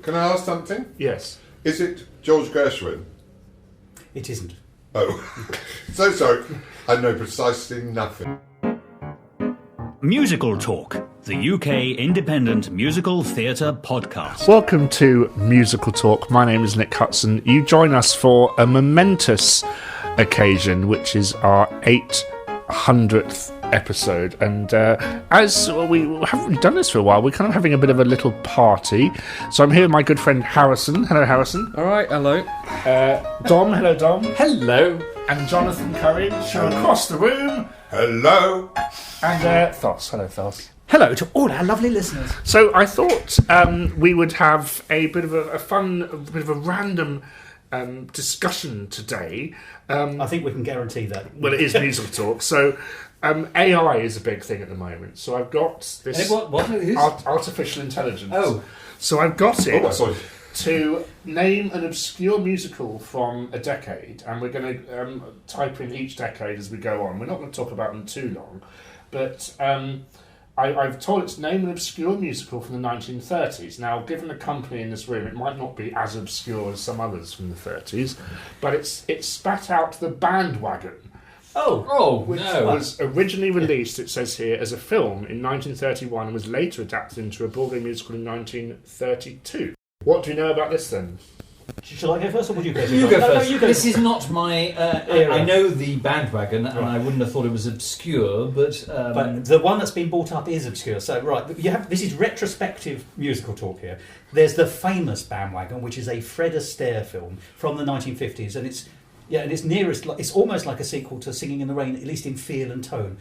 Can I ask something? Yes. Is it George Gershwin? It isn't. Oh, so sorry. I know precisely nothing. Musical Talk, the UK independent musical theatre podcast. Welcome to Musical Talk. My name is Nick Hudson. You join us for a momentous occasion, which is our 800th episode. And as we haven't really done this for a while, we're kind of having a bit of a little party. So I'm here with my good friend Harrison. Hello, Harrison. All right, hello. Dom. Hello, Dom. Hello. And Jonathan Courage across the room. Hello. And Thos. Hello, Thos. Hello to all our lovely listeners. So I thought we would have a bit of a random discussion today. I think we can guarantee that. Well, it is musical talk. So AI is a big thing at the moment. So I've got this What it is? artificial intelligence. Oh. So I've got it sorry. to name an obscure musical from a decade, and we're going to type in each decade as we go on. We're not going to talk about them too long, but I've told it to name an obscure musical from the 1930s. Now, given the company in this room, it might not be as obscure as some others from the 30s, but it's spat out The Bandwagon. Which was originally released, it says here, as a film in 1931 and was later adapted into a Broadway musical in 1932. What do you know about this then? Shall I go first, or would you go first? You go first. You go This is not my... I know the Bandwagon, and I wouldn't have thought it was obscure, but... But the one that's been brought up is obscure. So, right, this is retrospective musical talk here. There's the famous Bandwagon, which is a Fred Astaire film from the 1950s, and it's almost like a sequel to Singing in the Rain, at least in feel and tone.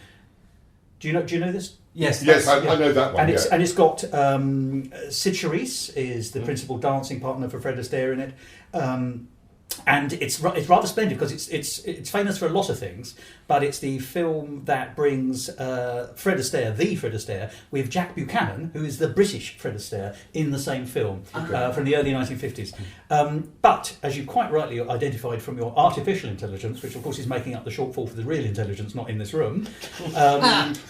Do you know this? Yes, I know that one. And it's got Sid Charisse is the principal dancing partner for Fred Astaire in it, and it's rather splendid because it's famous for a lot of things, but it's the film that brings Fred Astaire, with Jack Buchanan, who is the British Fred Astaire, in the same film from the early 1950s. But as you quite rightly identified from your artificial intelligence, which of course is making up the shortfall for the real intelligence not in this room,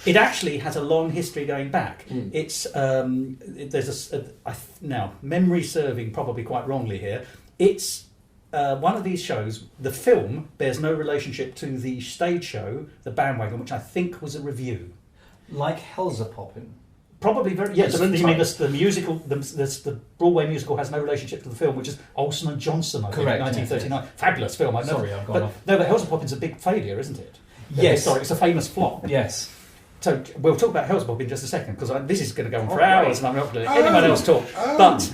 it actually has a long history going back. It's now memory serving probably quite wrongly here. It's one of these shows. The film bears no relationship to the stage show, The Bandwagon, which I think was a review. Like Helza Poppin'. Probably very. Yeah, the musical, the Broadway musical has no relationship to the film, which is Olsen and Johnson, I think, 1939. Yes. Fabulous film. Sorry, I've gone off. No, but Helza Poppin's a big failure, isn't it? Yes. Sorry, it's a famous flop. Yes. So we'll talk about Helza Poppin in just a second, because this is going to go on for hours, and I'm not going to let anyone else talk. But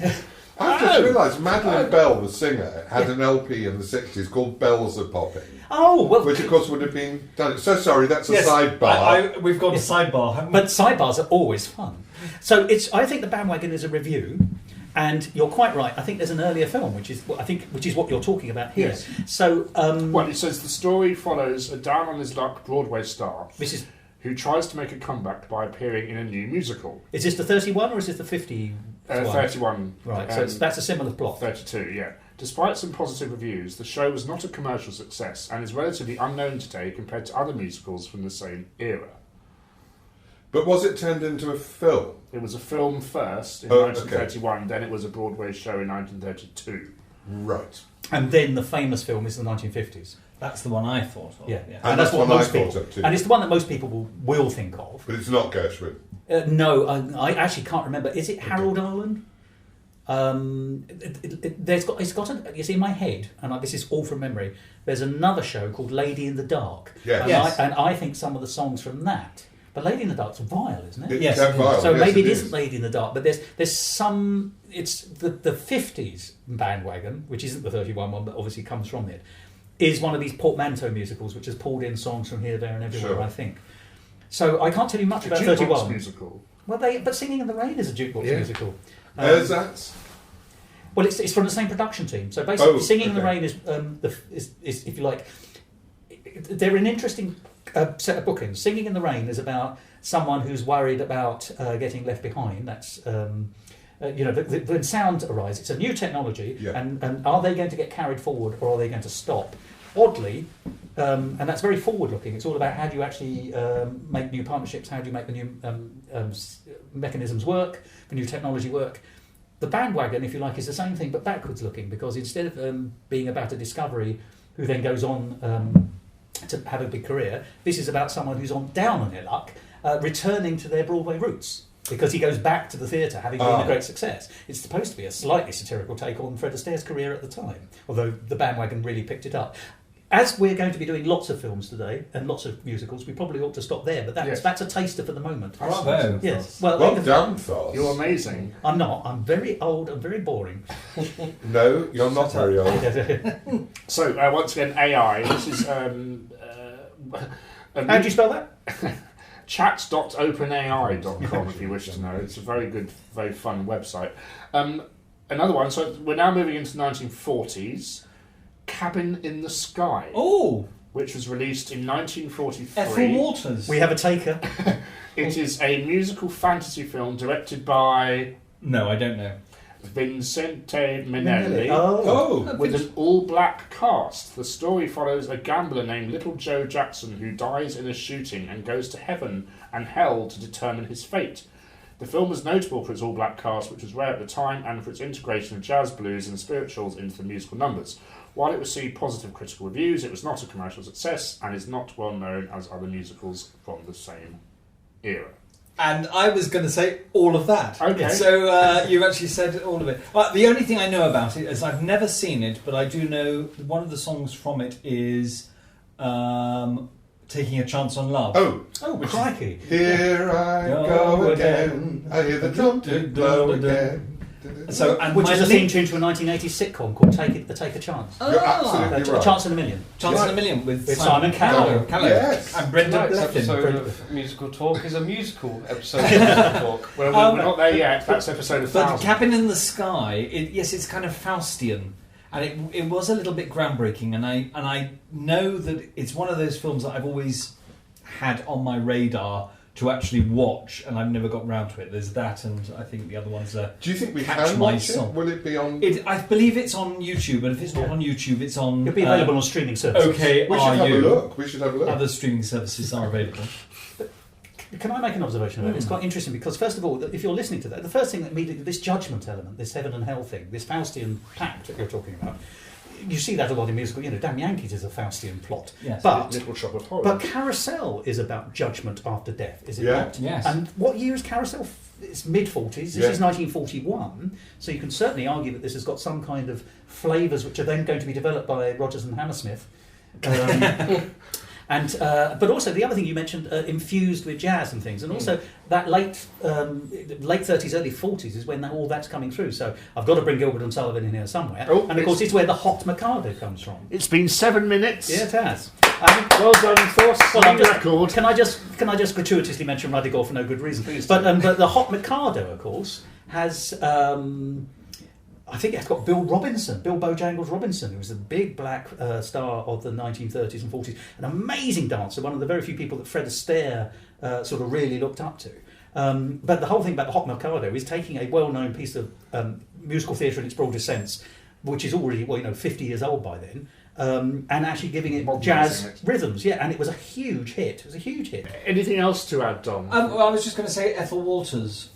I've just realised Madeleine Bell, the singer, had an LP in the 60s called Bells Are Popping. Oh, well. Which, of course, would have been done. So sorry, that's a sidebar. We've got a sidebar, haven't we? But sidebars are always fun. So I think The Bandwagon is a review, and you're quite right. I think there's an earlier film, which is what you're talking about here. Yes. So, it says the story follows a down on his luck Broadway star. Who tries to make a comeback by appearing in a new musical. Is this the 31 or is this the 50? 31. Right, so that's a similar plot. 32, yeah. Despite some positive reviews, the show was not a commercial success and is relatively unknown today compared to other musicals from the same era. But was it turned into a film? It was a film first in 1931, then it was a Broadway show in 1932. Right. And then the famous film is the 1950s. That's the one I thought of. Yeah. And that's what I thought of too. And it's the one that most people will think of. But it's not Gershwin. No, I actually can't remember. Is it Harold Arlen? It's got it's in my head, and this is all from memory. There's another show called Lady in the Dark. Yes. And I think some of the songs from that. But Lady in the Dark's vile, isn't it? Yes. Vile. So yes, maybe it isn't Lady in the Dark, but there's some. It's the 50s Bandwagon, which isn't the 31 one, but obviously comes from it. Is one of these portmanteau musicals which has pulled in songs from here, there, and everywhere. Sure. I think. So I can't tell you much about 31. Musical. Well, but Singing in the Rain is a jukebox musical. Ersatz? Well, it's from the same production team. So basically, Singing in the Rain is if you like, they're an interesting set of bookings. Singing in the Rain is about someone who's worried about getting left behind. That's when sound arises, it's a new technology, and are they going to get carried forward or are they going to stop? Oddly, and that's very forward-looking. It's all about how do you actually make new partnerships, how do you make the new mechanisms work, the new technology work. The Bandwagon, if you like, is the same thing but backwards looking, because instead of being about a discovery who then goes on to have a big career, this is about someone who's down on their luck, returning to their Broadway roots. Because he goes back to the theatre, having been a great success. It's supposed to be a slightly satirical take on Fred Astaire's career at the time, although The Bandwagon really picked it up. As we're going to be doing lots of films today and lots of musicals, we probably ought to stop there. But that's a taster for the moment. Bravo! Yes. Well done, Thos. You're amazing. I'm not. I'm very old and very boring. No, you're not very old. So once again, AI. This is. How do you spell that? chat.openai.com if you wish to know. It's a very good, very fun website. Another one, so we're now moving into the 1940s. Cabin in the Sky. Oh! Which was released in 1943. Ethel Waters. We have a taker. It is a musical fantasy film directed by... No, I don't know. Vincente Minnelli. Oh. With an all-black cast. The story follows a gambler named Little Joe Jackson who dies in a shooting and goes to heaven and hell to determine his fate. The film was notable for its all-black cast, which was rare at the time, and for its integration of jazz, blues and spirituals into the musical numbers. While it received positive critical reviews, it was not a commercial success and is not well known as other musicals from the same era. And I was going to say all of that. Okay. So you've actually said all of it. The only thing I know about it is I've never seen it, but I do know one of the songs from it is Taking a Chance on Love. Oh, crikey. Here I go again. I hear the trumpet blow again. So, Which is a theme tune to a 1980s sitcom called Take a Chance. You're absolutely right. A Chance in a Million. Chance in a Million with Simon Callow. Yes. And Brendan Tonight's Blethyn. episode of Musical Talk is a musical episode of Musical Talk. Well, we're not there yet. That's episode of But 1000. Cabin in the Sky, yes, it's kind of Faustian. And it was a little bit groundbreaking. And I know that it's one of those films that I've always had on my radar to actually watch, and I've never got round to it. There's that, and I think the other ones are. Do you think we Catch can My watch it? Song. Will it be on? I believe it's on YouTube, and if it's not on YouTube, it's on. It'll be available on streaming services. Okay, We should have a look. We should have a look. Other streaming services are available. Can I make an observation about it? It's quite interesting because, first of all, if you're listening to that, the first thing that immediately, this judgment element, this heaven and hell thing, this Faustian pact that you're talking about, you see that a lot in musical. Damn Yankees is a Faustian plot. Yes. But Little Shop of Horrors. But Carousel is about judgment after death, is it Yeah. not? Yes. And what year is Carousel? It's mid-40s. This Yeah. is 1941. So you can certainly argue that this has got some kind of flavours which are then going to be developed by Rodgers and Hammersmith. But also the other thing you mentioned, infused with jazz and things, and also that late 30s, early 40s is when all that's coming through. So I've got to bring Gilbert and Sullivan in here somewhere, and of course it's where the Hot Mikado comes from. It's been 7 minutes. Yeah, it has. Well done, Thos. Well, On record. Can I just gratuitously mention Radical for no good reason? Please But the Hot Mikado, of course, has. I think it's got Bill Bojangles Robinson, who was a big black star of the 1930s and 40s, an amazing dancer, one of the very few people that Fred Astaire sort of really looked up to. But the whole thing about the Hot Mikado is taking a well-known piece of musical theatre in its broadest sense, which is already 50 years old by then, and actually giving it jazz rhythms. Yeah, and it was a huge hit. Anything else to add, Dom? Well, I was just going to say Ethel Waters.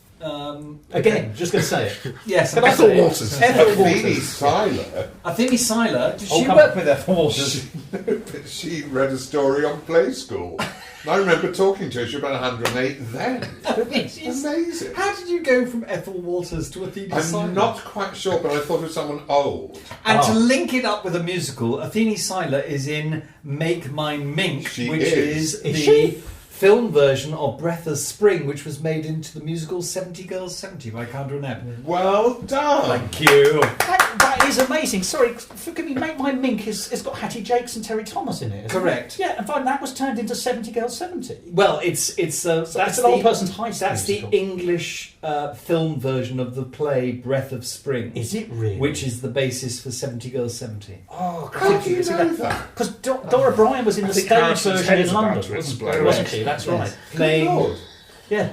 Again, just going to say it. Yes, Ethel Waters. Athene Seiler. Athene Seiler. Did Oh, she come work with Ethel Waters? She read a story on Play School. And I remember talking to her. She was about 108 then. Amazing. How did you go from Ethel Waters to Athene Seiler? I'm not quite sure, but I thought it was someone old. And to link it up with a musical, Athene Seiler is in Make Mine Mink, She which is. is the film version of Breath of Spring, which was made into the musical 70 Girls 70 by Candra Nebb. Well done. Thank you. That is amazing. Sorry, forgive me. Make My Mink it's got Hattie Jakes and Terry Thomas in it. Correct. Yeah, and fine, that was turned into 70 Girls 70. Well, it's That's an old person's high school That's musical. the English film version of the play Breath of Spring. Is it really? Which is the basis for 70 Girls 70. Oh, How do you know that? Because Dora Bryan was in the think stage Harrison's version head in is about London, to explode. wasn't she? That's right. Playing, Lord. Yeah.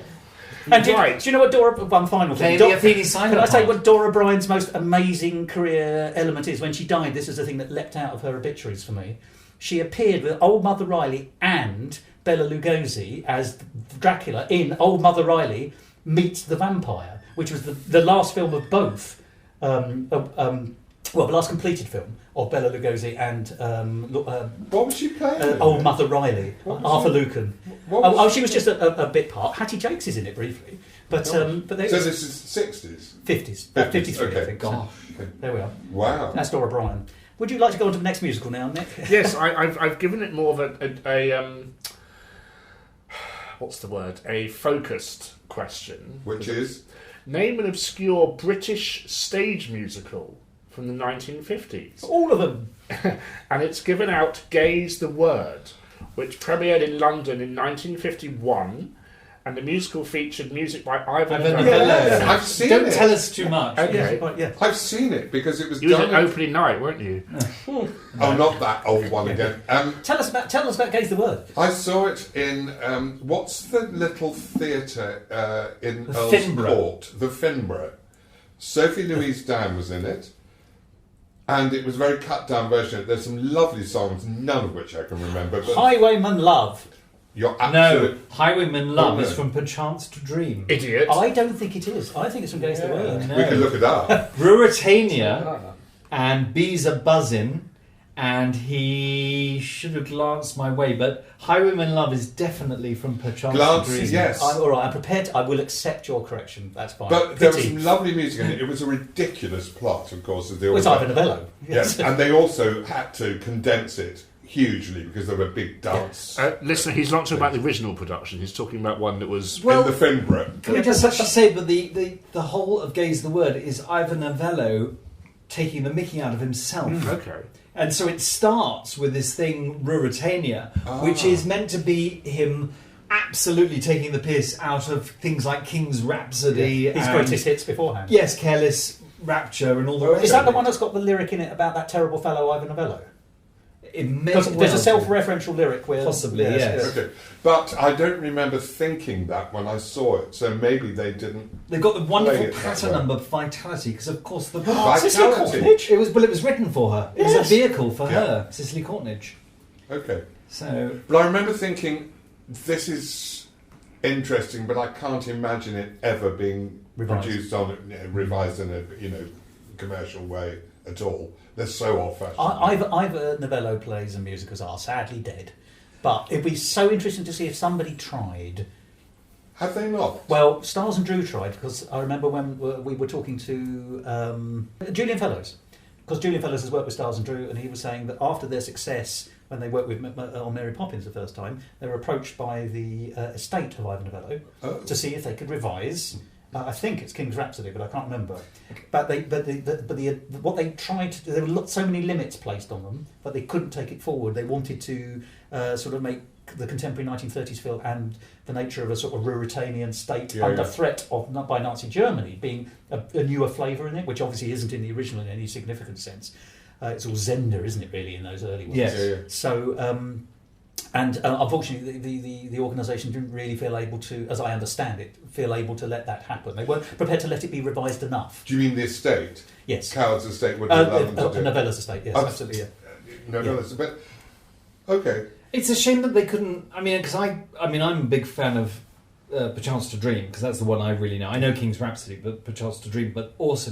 And do you know what Dora? One final thing. playing the Athene Seiler Can I say part. what Dora Bryan's most amazing career element is? When she died, this is the thing that leapt out of her obituaries for me. She appeared with Old Mother Riley and Bela Lugosi as Dracula in Old Mother Riley Meets the Vampire, which was the last film of both. Well, the last completed film of Bela Lugosi and What was she playing? old Mother Riley, What was Arthur she- Lucan. What was She was just a bit part. Hattie Jakes is in it briefly, but they, So this is 60s? 50s, 50s, 53, I okay. think. Gosh. So, there we are. Wow. That's Dora Bryan. Would you like to go on to the next musical now, Nick? Yes, I've given it more of a what's the word? A focused question. Which is? Name an obscure British stage musical from the 1950s. All of them. And it's given out Gaze the Word, which premiered in London in 1951, and the musical featured music by Ivan Ivan Novello. Novello. I've seen Don't it. tell us too much. Okay. Yeah. I've seen it because it was You was done. at opening night, weren't you? Oh, not that old one again. Tell us about Gaze the Word. I saw it in what's the little theatre in The Earl's Finborough. Court? The Finborough. Sophie Louise Dan was in it, and it was a very cut down version. There's some lovely songs, none of which I can remember. But Highwayman Love. you're No, absolutely Highwayman Love Oh, no. is from Perchance to Dream. Idiot. I don't think it is. I think it's from Gaze the Word. No. We can look it up. Ruritania and Bees Are Buzzin', and he should have glanced my way, but Highwayman Love is definitely from Perchance Glance, to Dream. yes. I'm all right. I'm prepared. I will accept your correction. That's fine. But there was Pity. some lovely music in it. It was a ridiculous plot, of course, as they Well, always it's Ivan Novello. Yes, and they also had to condense it hugely because there were big dance Listen, he's not talking about the original production. He's talking about one that was. Well, in the Finborough. Can I just actually say, but the whole of Gaze the Word is Ivan Novello taking the mickey out of himself. Okay. And so it starts with this thing, Ruritania, which is meant to be him absolutely taking the piss out of things like King's Rhapsody. His and, greatest hits beforehand. Yes, Careless Rapture and all the rest Is that of the it. one that's got the lyric in it about that terrible fellow Ivan Novello? It may Because well there's a be. self-referential lyric where Possibly, yes. Okay, but I don't remember thinking that when I saw it, so maybe they didn't. They've got the Play wonderful it that pattern way. number Vitality, because of course the Cicely Vitality. Courtnidge? it was written for her. It was Yes. a vehicle for Yeah. her, Cicely Courtnidge. Okay, So but I remember thinking this is interesting, but I can't imagine it ever being Revised. produced on revised in a commercial way at all. They're so old-fashioned. Ivan Novello plays and musicals are sadly dead. But it'd be so interesting to see if somebody tried. Have they not? Well, Stiles and Drew tried, because I remember when we were talking to Julian Fellows. Because Julian Fellows has worked with Stiles and Drew, and he was saying that after their success, when they worked with on Mary Poppins the first time, they were approached by the estate of Ivan Novello Oh. to see if they could revise. I think it's King's Rhapsody, but I can't remember. But what they tried to do, there were so many limits placed on them, but they couldn't take it forward. They wanted to sort of make the contemporary 1930s film and the nature of a sort of Ruritanian state under threat by Nazi Germany being a newer flavour in it, which obviously isn't in the original in any significant sense. It's all Zender, isn't it, really, in those early ones? Yes. Yeah. So, unfortunately, the organisation didn't really feel able to, as I understand it, feel able to let that happen. They weren't prepared to let it be revised enough. Do you mean the estate? Yes. Coward's estate wouldn't allow them to do it. Novella's estate, yes, Oh, absolutely, yeah. Novellas, but okay. it's a shame that they couldn't. I mean, because I'm a big fan of Perchance to Dream, because that's the one I really know. I know King's Rhapsody, but Perchance to Dream, but also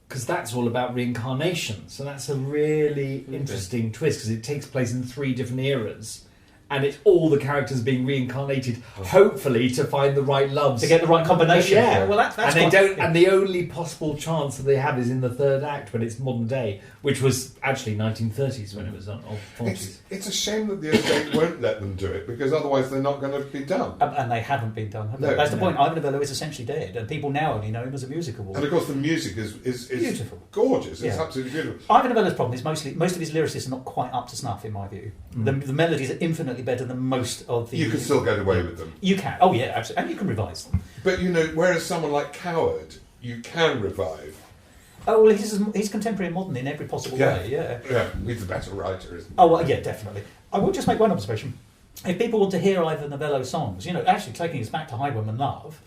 because that's all about reincarnation. So that's a really interesting twist, because it takes place in 3 different eras, and it's all the characters being reincarnated, hopefully to find the right loves, To get the right combination. Yeah, Well, that's and they quite- don't. And the only possible chance that they have is in the 3rd act, when it's modern day, which was actually 1930s when it was done, or 40s. It's a shame that the estate won't let them do it, because other's they're not going to be done. And they haven't been done, have they? No. That's the No. point. Ivan Novello is essentially dead, and people now only know him as a musical. And of course, the music is Beautiful. gorgeous. It's Yeah. absolutely beautiful. Ivan Novello's problem is most of his lyricists are not quite up to snuff, in my view. The melodies are infinitely better than most of the... You can still get away with them. You can. Oh, yeah, absolutely. And you can revise them. But, whereas someone like Coward, you can revive. Oh, well, he's contemporary and modern in every possible way, yeah. Yeah, he's a better writer, isn't he? Oh, well, yeah, definitely. I will just make one observation. If people want to hear Ivan Novello songs, actually taking us back to Highwayman Love,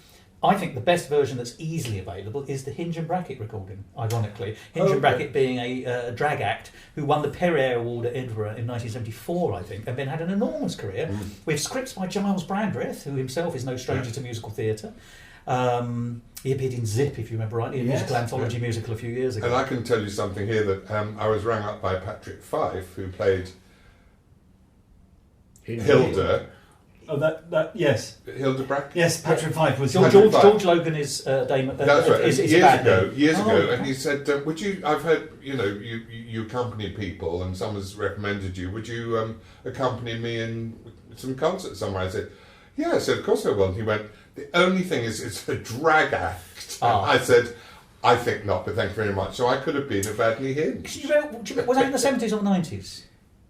I think the best version that's easily available is the Hinge and Bracket recording, ironically. Hinge and Bracket being a drag act who won the Perrier Award at Edinburgh in 1974, I think, and then had an enormous career with scripts by Giles Brandreth, who himself is no stranger to musical theatre. He appeared in Zip, if you remember rightly, a musical anthology musical a few years ago. And I can tell you something here that I was rang up by Patrick Fife, who played Hilda. Oh, that yes. Hilda Brackett? Yes, Patrick Fife was... George Logan is Damon... That's right. Is years ago, okay. and he said, would you... I've heard, you accompany people and someone's recommended you. Would you accompany me in some concert somewhere? I said, yeah. I said, of course I will. And he went, the only thing is it's a drag act. I said, I think not, but thank you very much. So I could have been a Badly Hinged. Was that in the 70s or the 90s?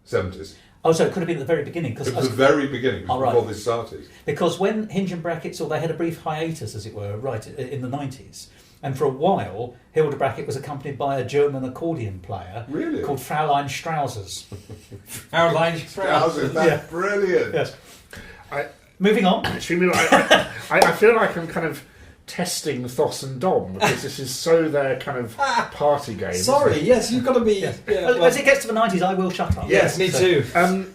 70s. Oh, so it could have been at the very beginning. It was the very beginning, before this started. Because when Hinge and Brackett they had a brief hiatus, as it were, right, in the 90s. And for a while, Hilda Brackett was accompanied by a German accordion player called Fraulein Straussers. Fraulein Straussers. That's brilliant. Yes. Moving on. I feel like I'm kind of testing Thos and Dom because this is so their kind of party game. Sorry, yes, you've got to be... Yes. As it gets to the 90s, I will shut up. Yes, me too.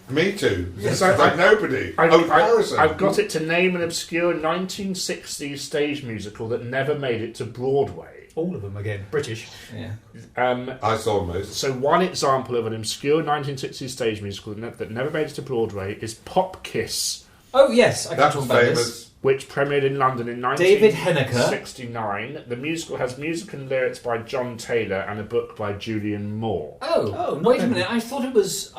Me too. Yes, like nobody. Harrison. I've got it to name an obscure 1960s stage musical that never made it to Broadway. All of them, again, British. Yeah. I saw most. So one example of an obscure 1960s stage musical that never made it to Broadway is Pop Kiss. Oh, yes, I can That talk was about famous. this. Which premiered in London in David Henniker. 1969. The musical has music and lyrics by John Taylor and a book by Julian Moore. Wait a minute. I thought it was...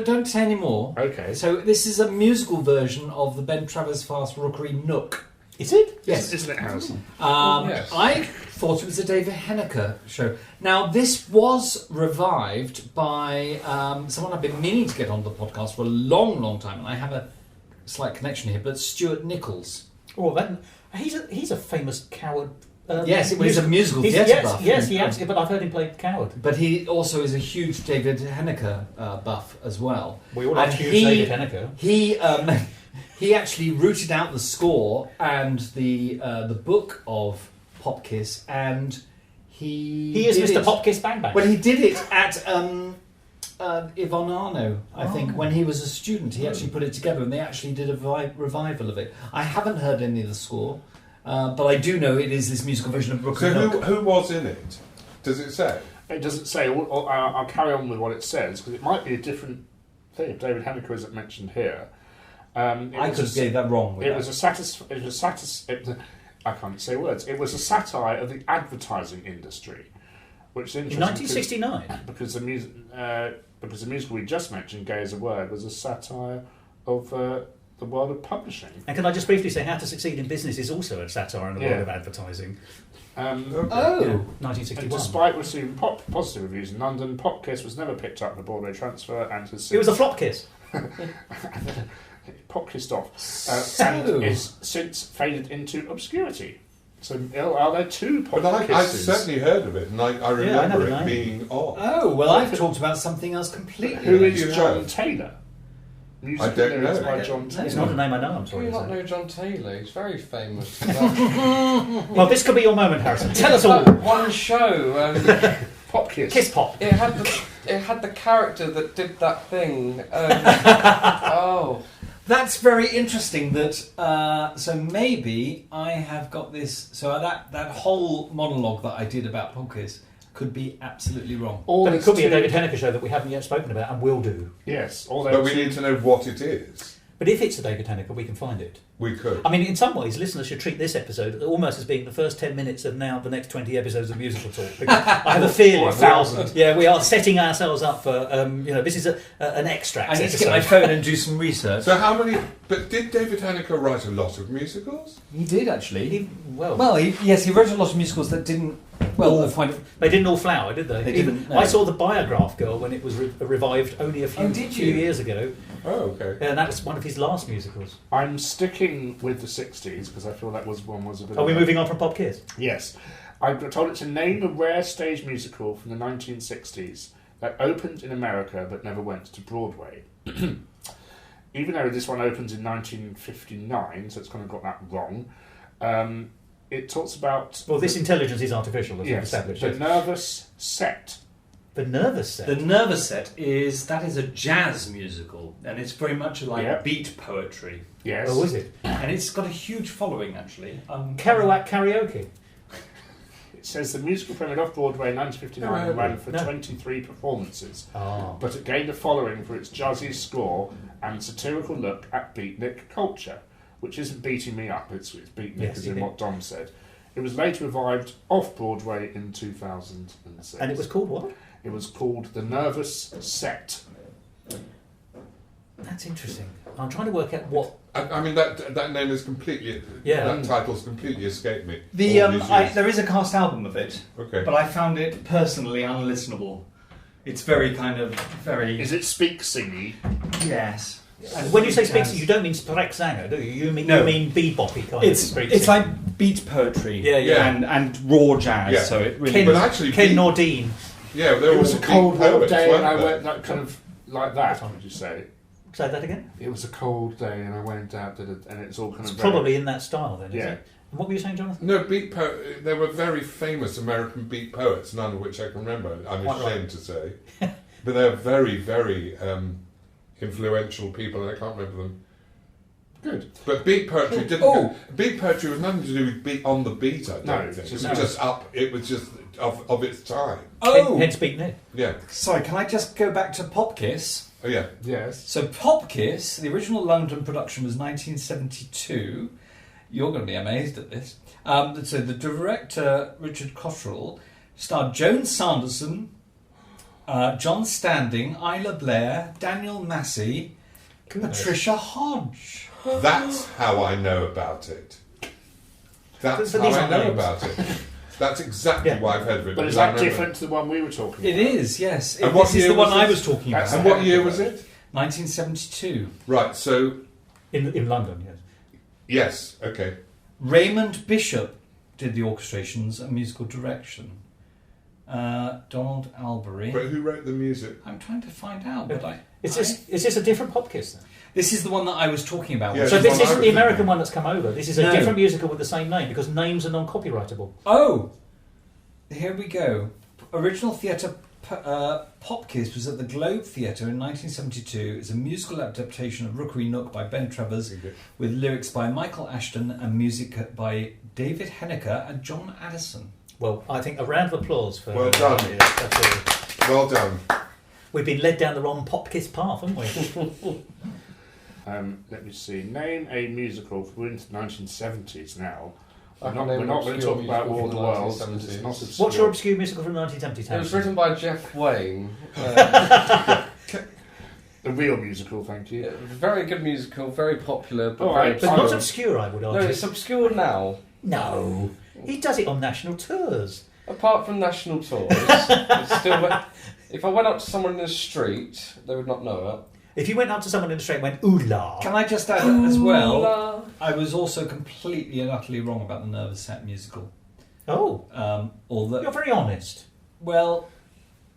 Don't say any more. Okay. So this is a musical version of the Ben Travers Fast Rookery Nook. Is it? Yes. Isn't it, Harrison? Yes. I thought it was a David Henniker show. Now, this was revived by someone I've been meaning to get on the podcast for a long, long time, and I have a slight connection here, but Stuart Nichols. Oh, then he's a famous coward. Yes, he's a musical theatre buff. Yes, he absolutely. But I've heard him play coward. But he also is a huge David Henniker buff as well. We all have huge David Henniker. He actually rooted out the score and the book of Pop Kiss, and he is did Mr. it- Pop Kiss Bang Bang. Well, he did it at Yvonne Arno, I think, when he was a student. He actually put it together, and they actually did a revival of it. I haven't heard any of the score, but I do know it is this musical version of Brooklyn. So who was in it? Does it say? It doesn't say. I'll carry on with what it says because it might be a different thing. If David Henniker isn't mentioned here. I could get that wrong. I can't say words. It was a satire of the advertising industry, which is interesting. In 1969, because the musical we just mentioned, "Gay as a Word," was a satire of the world of publishing. and can I just briefly say, How to Succeed in Business is also a satire in the world of advertising. 1961. And despite receiving positive reviews in London, Pop Kiss was never picked up in a Broadway transfer and has It was a flop kiss. Pop kissed off and is since faded into obscurity. So are there two Pop But I've Kisses? certainly heard of it, and I remember it being on. Oh, well, I've talked about something else completely. Who is You John have. Taylor? I don't know. By John Taylor. It's not a name I know, I'm Do sorry you to not say. know John Taylor? He's very famous. Well, this could be your moment, Harrison. Tell us all. One show. Pop Kiss. Kiss Pop. It had the character that did that thing. Oh. That's very interesting. That so maybe I have got this. So that whole monologue that I did about Pop Kiss could be absolutely wrong. But it could be a David Henniker show that we haven't yet spoken about and will do. Yes. But we need to know what it is. But if it's a David Henniker, we can find it. We could. I mean, in some ways, listeners should treat this episode almost as being the first 10 minutes of now the next 20 episodes of Musical Talk. Because I have a feeling... Or 1,000. Yeah, we are setting ourselves up for, this is an extract I need to episode. get my phone and do some research. So how many... But did David Henniker write a lot of musicals? He did actually. Yes, he wrote a lot of musicals that didn't. They didn't all flower, did they? They didn't, no. I saw the Biograph Girl when it was revived only a few years ago. Oh, okay. And that was one of his last musicals. I'm sticking with the 60s because I feel that was a bit... Are we moving on from Pop Kiss? Yes. I've told it to name a rare stage musical from the 1960s that opened in America but never went to Broadway. Even though this one opens in 1959, so it's kind of got that wrong, it talks about... Well, this intelligence is artificial, as we've Yes, established. the nervous set The Nervous Set. The Nervous Set is a jazz musical, and it's very much like Yeah. beat poetry, Yes. Oh, is it? and it's got a huge following actually. Kerouac karaoke. It says the musical premiered off Broadway in 1959 and ran for No. 23 performances. Oh. But it gained a following for its jazzy score and satirical look at beatnik culture, which isn't beating me up, it's beatnik Yes, as you in think. what Dom said. It was later revived off Broadway in 2006. And it was called what? It was called The Nervous Set. That's interesting. I'm trying to work out what. I mean, that name is completely... Yeah. That title's completely escaped me. The all these years. there is a cast album of it, Okay. but I found it personally unlistenable. It's very kind of very Is it speak singy? yes. And when you say speak, you don't mean sprechzanger, do you? No. You mean beboppy kind It's of speak. it's like beat poetry, Yeah, yeah. and raw jazz. Yeah. So it really. Ken, But actually, Ken beat- Nordine. Yeah, they were It was all a beat cold warm poets, day and weren't I they? went that kind of like that, would you say? Say that again. It was a cold day and I went out and it's all kind It's of probably in that style then, isn't Yeah. it? And what were you saying, Jonathan? No, there were very famous American beat poets, none of which I can remember, I'm Quite ashamed to say. But they're very, very influential people, and I can't remember them. good. But beat poetry didn't. Oh. Beat poetry was nothing to do with beat on the beat. I don't No, think. just- It was just up. It was just of its time. Oh, Hence beatnik. Yeah. sorry. Can I just go back to Pop Kiss? Oh yeah. Yes. So Pop Kiss, the original London production was 1972. You're going to be amazed at this. So the director, Richard Cottrell, starred Joan Sanderson, John Standing, Isla Blair, Daniel Massey, Patricia Hodge. That's how I know about it. That's But how these I aren't know names. about it. That's exactly Yeah. why I've heard of it. But is because I that remember different to the one we were talking It about? is, yes. And what This is year the one was I this? was talking That's about. And what year was it? 1972. Right. So In London, yes. yes. Okay. Raymond Bishop did the orchestrations and musical direction. Donald Albury. But who wrote the music? I'm trying to find out, but Is this a different Popkiss then? This is the one that I was talking about. Yeah, So this this one I isn't was the American thinking. one that's come over. This is a No. different musical with the same name because names are non-copyrightable. Oh, here we go. Original theatre Popkiss was at the Globe Theatre in 1972. It's a musical adaptation of Rookery Nook by Ben Travers, with lyrics by Michael Ashton and music by David Henniker and John Addison. Well, I think a round of applause for. Well done. Yes, that's Well done. We've been led down the wrong Popkiss path, haven't we? Let me see. Name a musical. We're into the 1970s now. I We're can not, name we're an not going to obscure talk about musical War of the from the Worlds. 1970s. Because it's not obscure. What's your obscure musical from the 1970s? It was Harrison? written by Jeff Wayne. The real musical, thank you. Very good musical, very popular, but All very right, But obscure. not obscure, I would No, argue. it's obscure now. No. He does it on national tours. Apart from national tours, it's still. If I went up to someone in the street, they would not know it. If you went up to someone in the street and went, ooh la. Can I just add as well, La. I was also completely and utterly wrong about the Nervous Set musical. Oh, Although, you're very honest. well,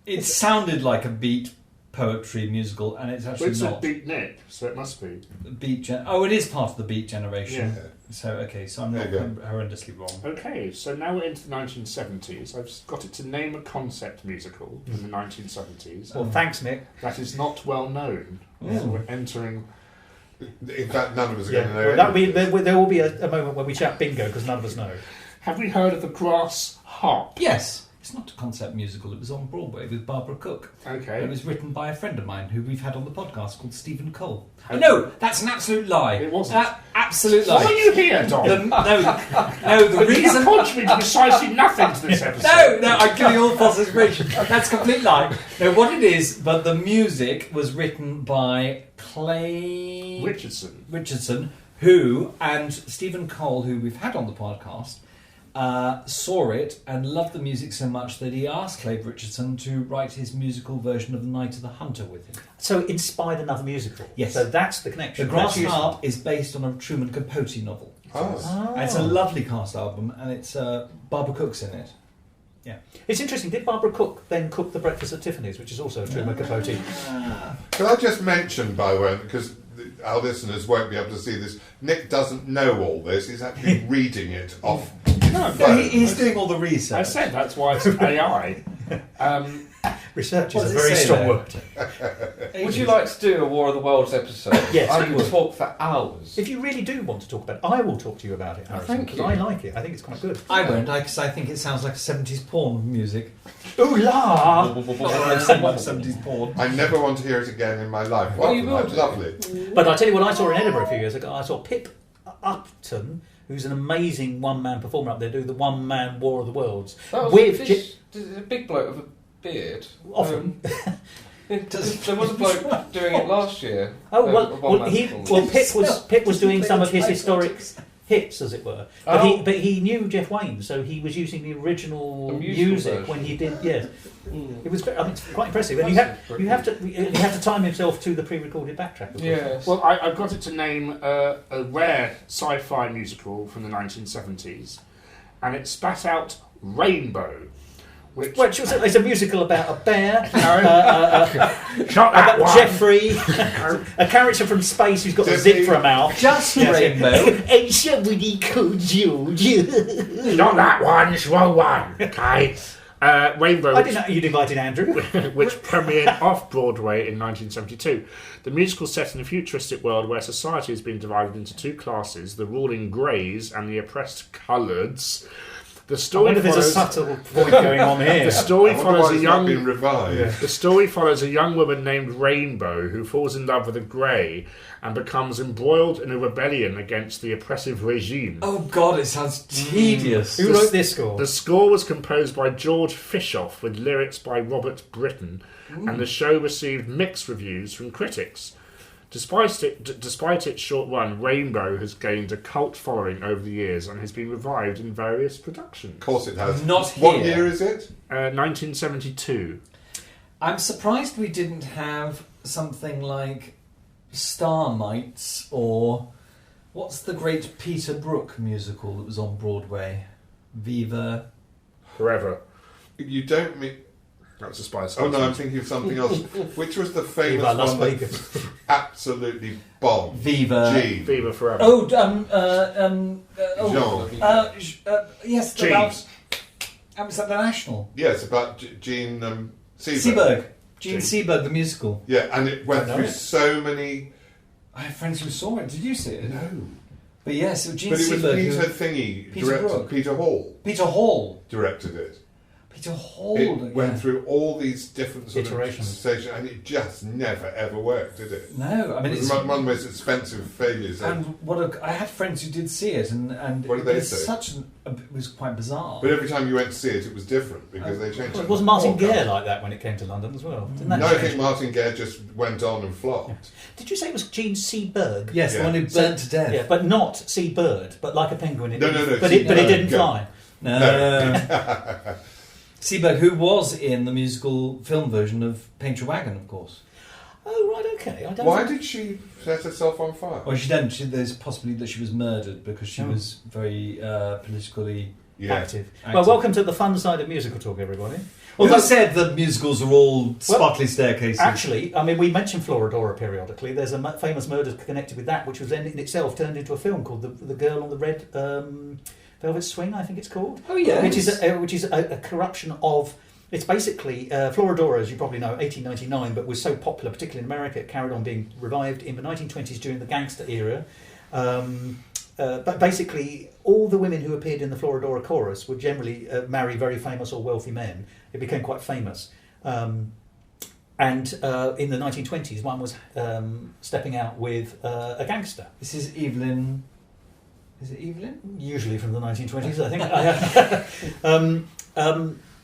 it sounded like a beat poetry musical, and it's Well, actually it's a not. beat Nick, so it must be. It is part of the beat generation. Yeah. So, okay, so I'm not There you horrendously wrong. Okay, so now we're into the 1970s. I've got it to name a concept musical in the 1970s Well, thanks, Nick. that is not well known. So we're entering. In fact, none of us are Yeah, going to know. well, that'll be, anything. there will be a moment when we chat bingo because none of us know. Have we heard of the Grass Harp? Yes, it's not a concept musical. It was on Broadway with Barbara Cook. Okay. It was written by a friend of mine who we've had on the podcast called Stephen Cole. Okay. No, that's an absolute lie. It wasn't. Absolute Why are lie. you here, Dom? No, the You reason. have contributed precisely nothing to this episode. No, I'm giving you all false information. That's a complete lie. No, what it is, but the music was written by Clay Richardson. who, and Stephen Cole, who we've had on the podcast, saw it and loved the music so much that he asked Clay Richardson to write his musical version of The Night of the Hunter with him. So it inspired another musical. Yes. So that's the The connection. Grass That's useful. Harp is based on a Truman Capote novel. Oh. And it's a lovely cast album, and it's Barbara Cook's in it. Yeah. It's interesting. Did Barbara Cook then cook the Breakfast at Tiffany's, which is also a Truman Capote? Can I just mention, by the way, because our listeners won't be able to see this, Nick doesn't know all this. He's actually reading it off his phone. He's doing all the research. I said that's why it's AI. Research What is a does it very say strong there? word. Would you like to do a War of the Worlds episode? Yes, I I could would. talk for hours. If you really do want to talk about it, I will talk to you about it, Harrison, Thank because you. I like it. I think it's quite good. I won't, because I think it sounds like 70s porn music. Ooh la! Not that I've seen much 70s porn. I never want to hear it again in my life. Well, Well, you will that's do. lovely. But I'll tell you what I saw in Edinburgh a few years ago. I saw Pip Upton, who's an amazing one-man performer up there, do the one-man War of the Worlds. That was With a big bloke with a beard. Often. There was a bloke doing it last year. Oh a well, one-man performance. Pip was doing some of his historic hits, as it were. But, Oh. but he knew Jeff Wayne, so he was using the original The musical music version. when he did. Yes, Mm. it was. I mean, it's quite impressive. And That's you have to time himself to the pre-recorded backtrack. Of course. Yes. Well, I've got it to name a rare sci-fi musical from the 1970s, and it spat out Rainbow, which... Which was it's a musical about a bear, Shut that about one! Jeffrey, a character from space who's got a Jeffrey. zip for a mouth. Just Yes. Rainbow. And somebody called George. Not that one, it's wrong one. Okay. Rainbow, I didn't know you'd invited Andrew. which premiered off-Broadway in 1972. The musical set in a futuristic world where society has been divided into two classes, the ruling greys and the oppressed coloureds. The I story wonder if there's a follows... subtle point going on here. The story I wonder follows why a it's young... not been revived. The story follows a young woman named Rainbow who falls in love with a grey and becomes embroiled in a rebellion against the oppressive regime. Oh God, it sounds tedious. Who wrote this score? The score was composed by George Fishoff with lyrics by Robert Britton, and the show received mixed reviews from critics. Despite its short run, Rainbow has gained a cult following over the years and has been revived in various productions. Of course it has. Not What here. year is it? 1972. I'm surprised we didn't have something like Starmites or what's the great Peter Brook musical that was on Broadway? Viva. Forever. You don't mean... That's a Spice Oh no, I'm Girls. thinking of something else. Which was the famous Viva Las one that Vegas. absolutely bombed? Viva. Gene. Viva Forever. Oh, Jean. yes, Jean. about. Was that the National? Yes, about Gene Seberg. Seberg. Gene Gene. Seberg, the musical. Yeah, and it went I know through it. so many... I have friends who saw it. Did you see it? No. But yes, it was Gene But it was Seberg. Peter who- Thingy, Peter directed. Brook. Peter Hall Peter Hall. directed it. Peter Hall. It went yeah. through all these different sort Iterations. of stages, and it just never ever worked, did it? No, I mean It was it's. one of the most expensive failures. And I had friends who did see it, and What did they it's say? it was quite bizarre. But every time you went to see it, it was different because they changed Well, it. it was Martin Oh, Gere God. like that when it came to London as well. Didn't that No, I change? think Martin Gere just went on and flopped. Did you say it was Gene Seberg? yes, Yeah. the one who burnt to death. Yeah, but not Seabird, but like a penguin. It No, didn't- no, no, But it Seabird, didn't go. fly. No. Seberg, who was in the musical film version of Paint Your Wagon, of course. Oh right, okay. I don't. Why think- did she set herself on fire? Or she didn't. There's possibly that she was murdered because she Oh. was very politically Yeah. active. active. Well, welcome to the fun side of musical talk, everybody. Well, Yeah. they said that musicals are all sparkly staircases. Actually, I mean, we mentioned Florodora periodically. There's a famous murder connected with that, which was then in itself turned into a film called The Girl on the Red Velvet Swing, I think it's called. Oh, yes. Which is a corruption of. It's basically Florodora, as you probably know, 1899, but was so popular, particularly in America, it carried on being revived in the 1920s during the gangster era. But basically, all the women who appeared in the Florodora chorus would generally marry very famous or wealthy men. It became quite famous. And in the 1920s, one was stepping out with a gangster. This is Evelyn. Is it Evelyn? Usually from the 1920s, I think.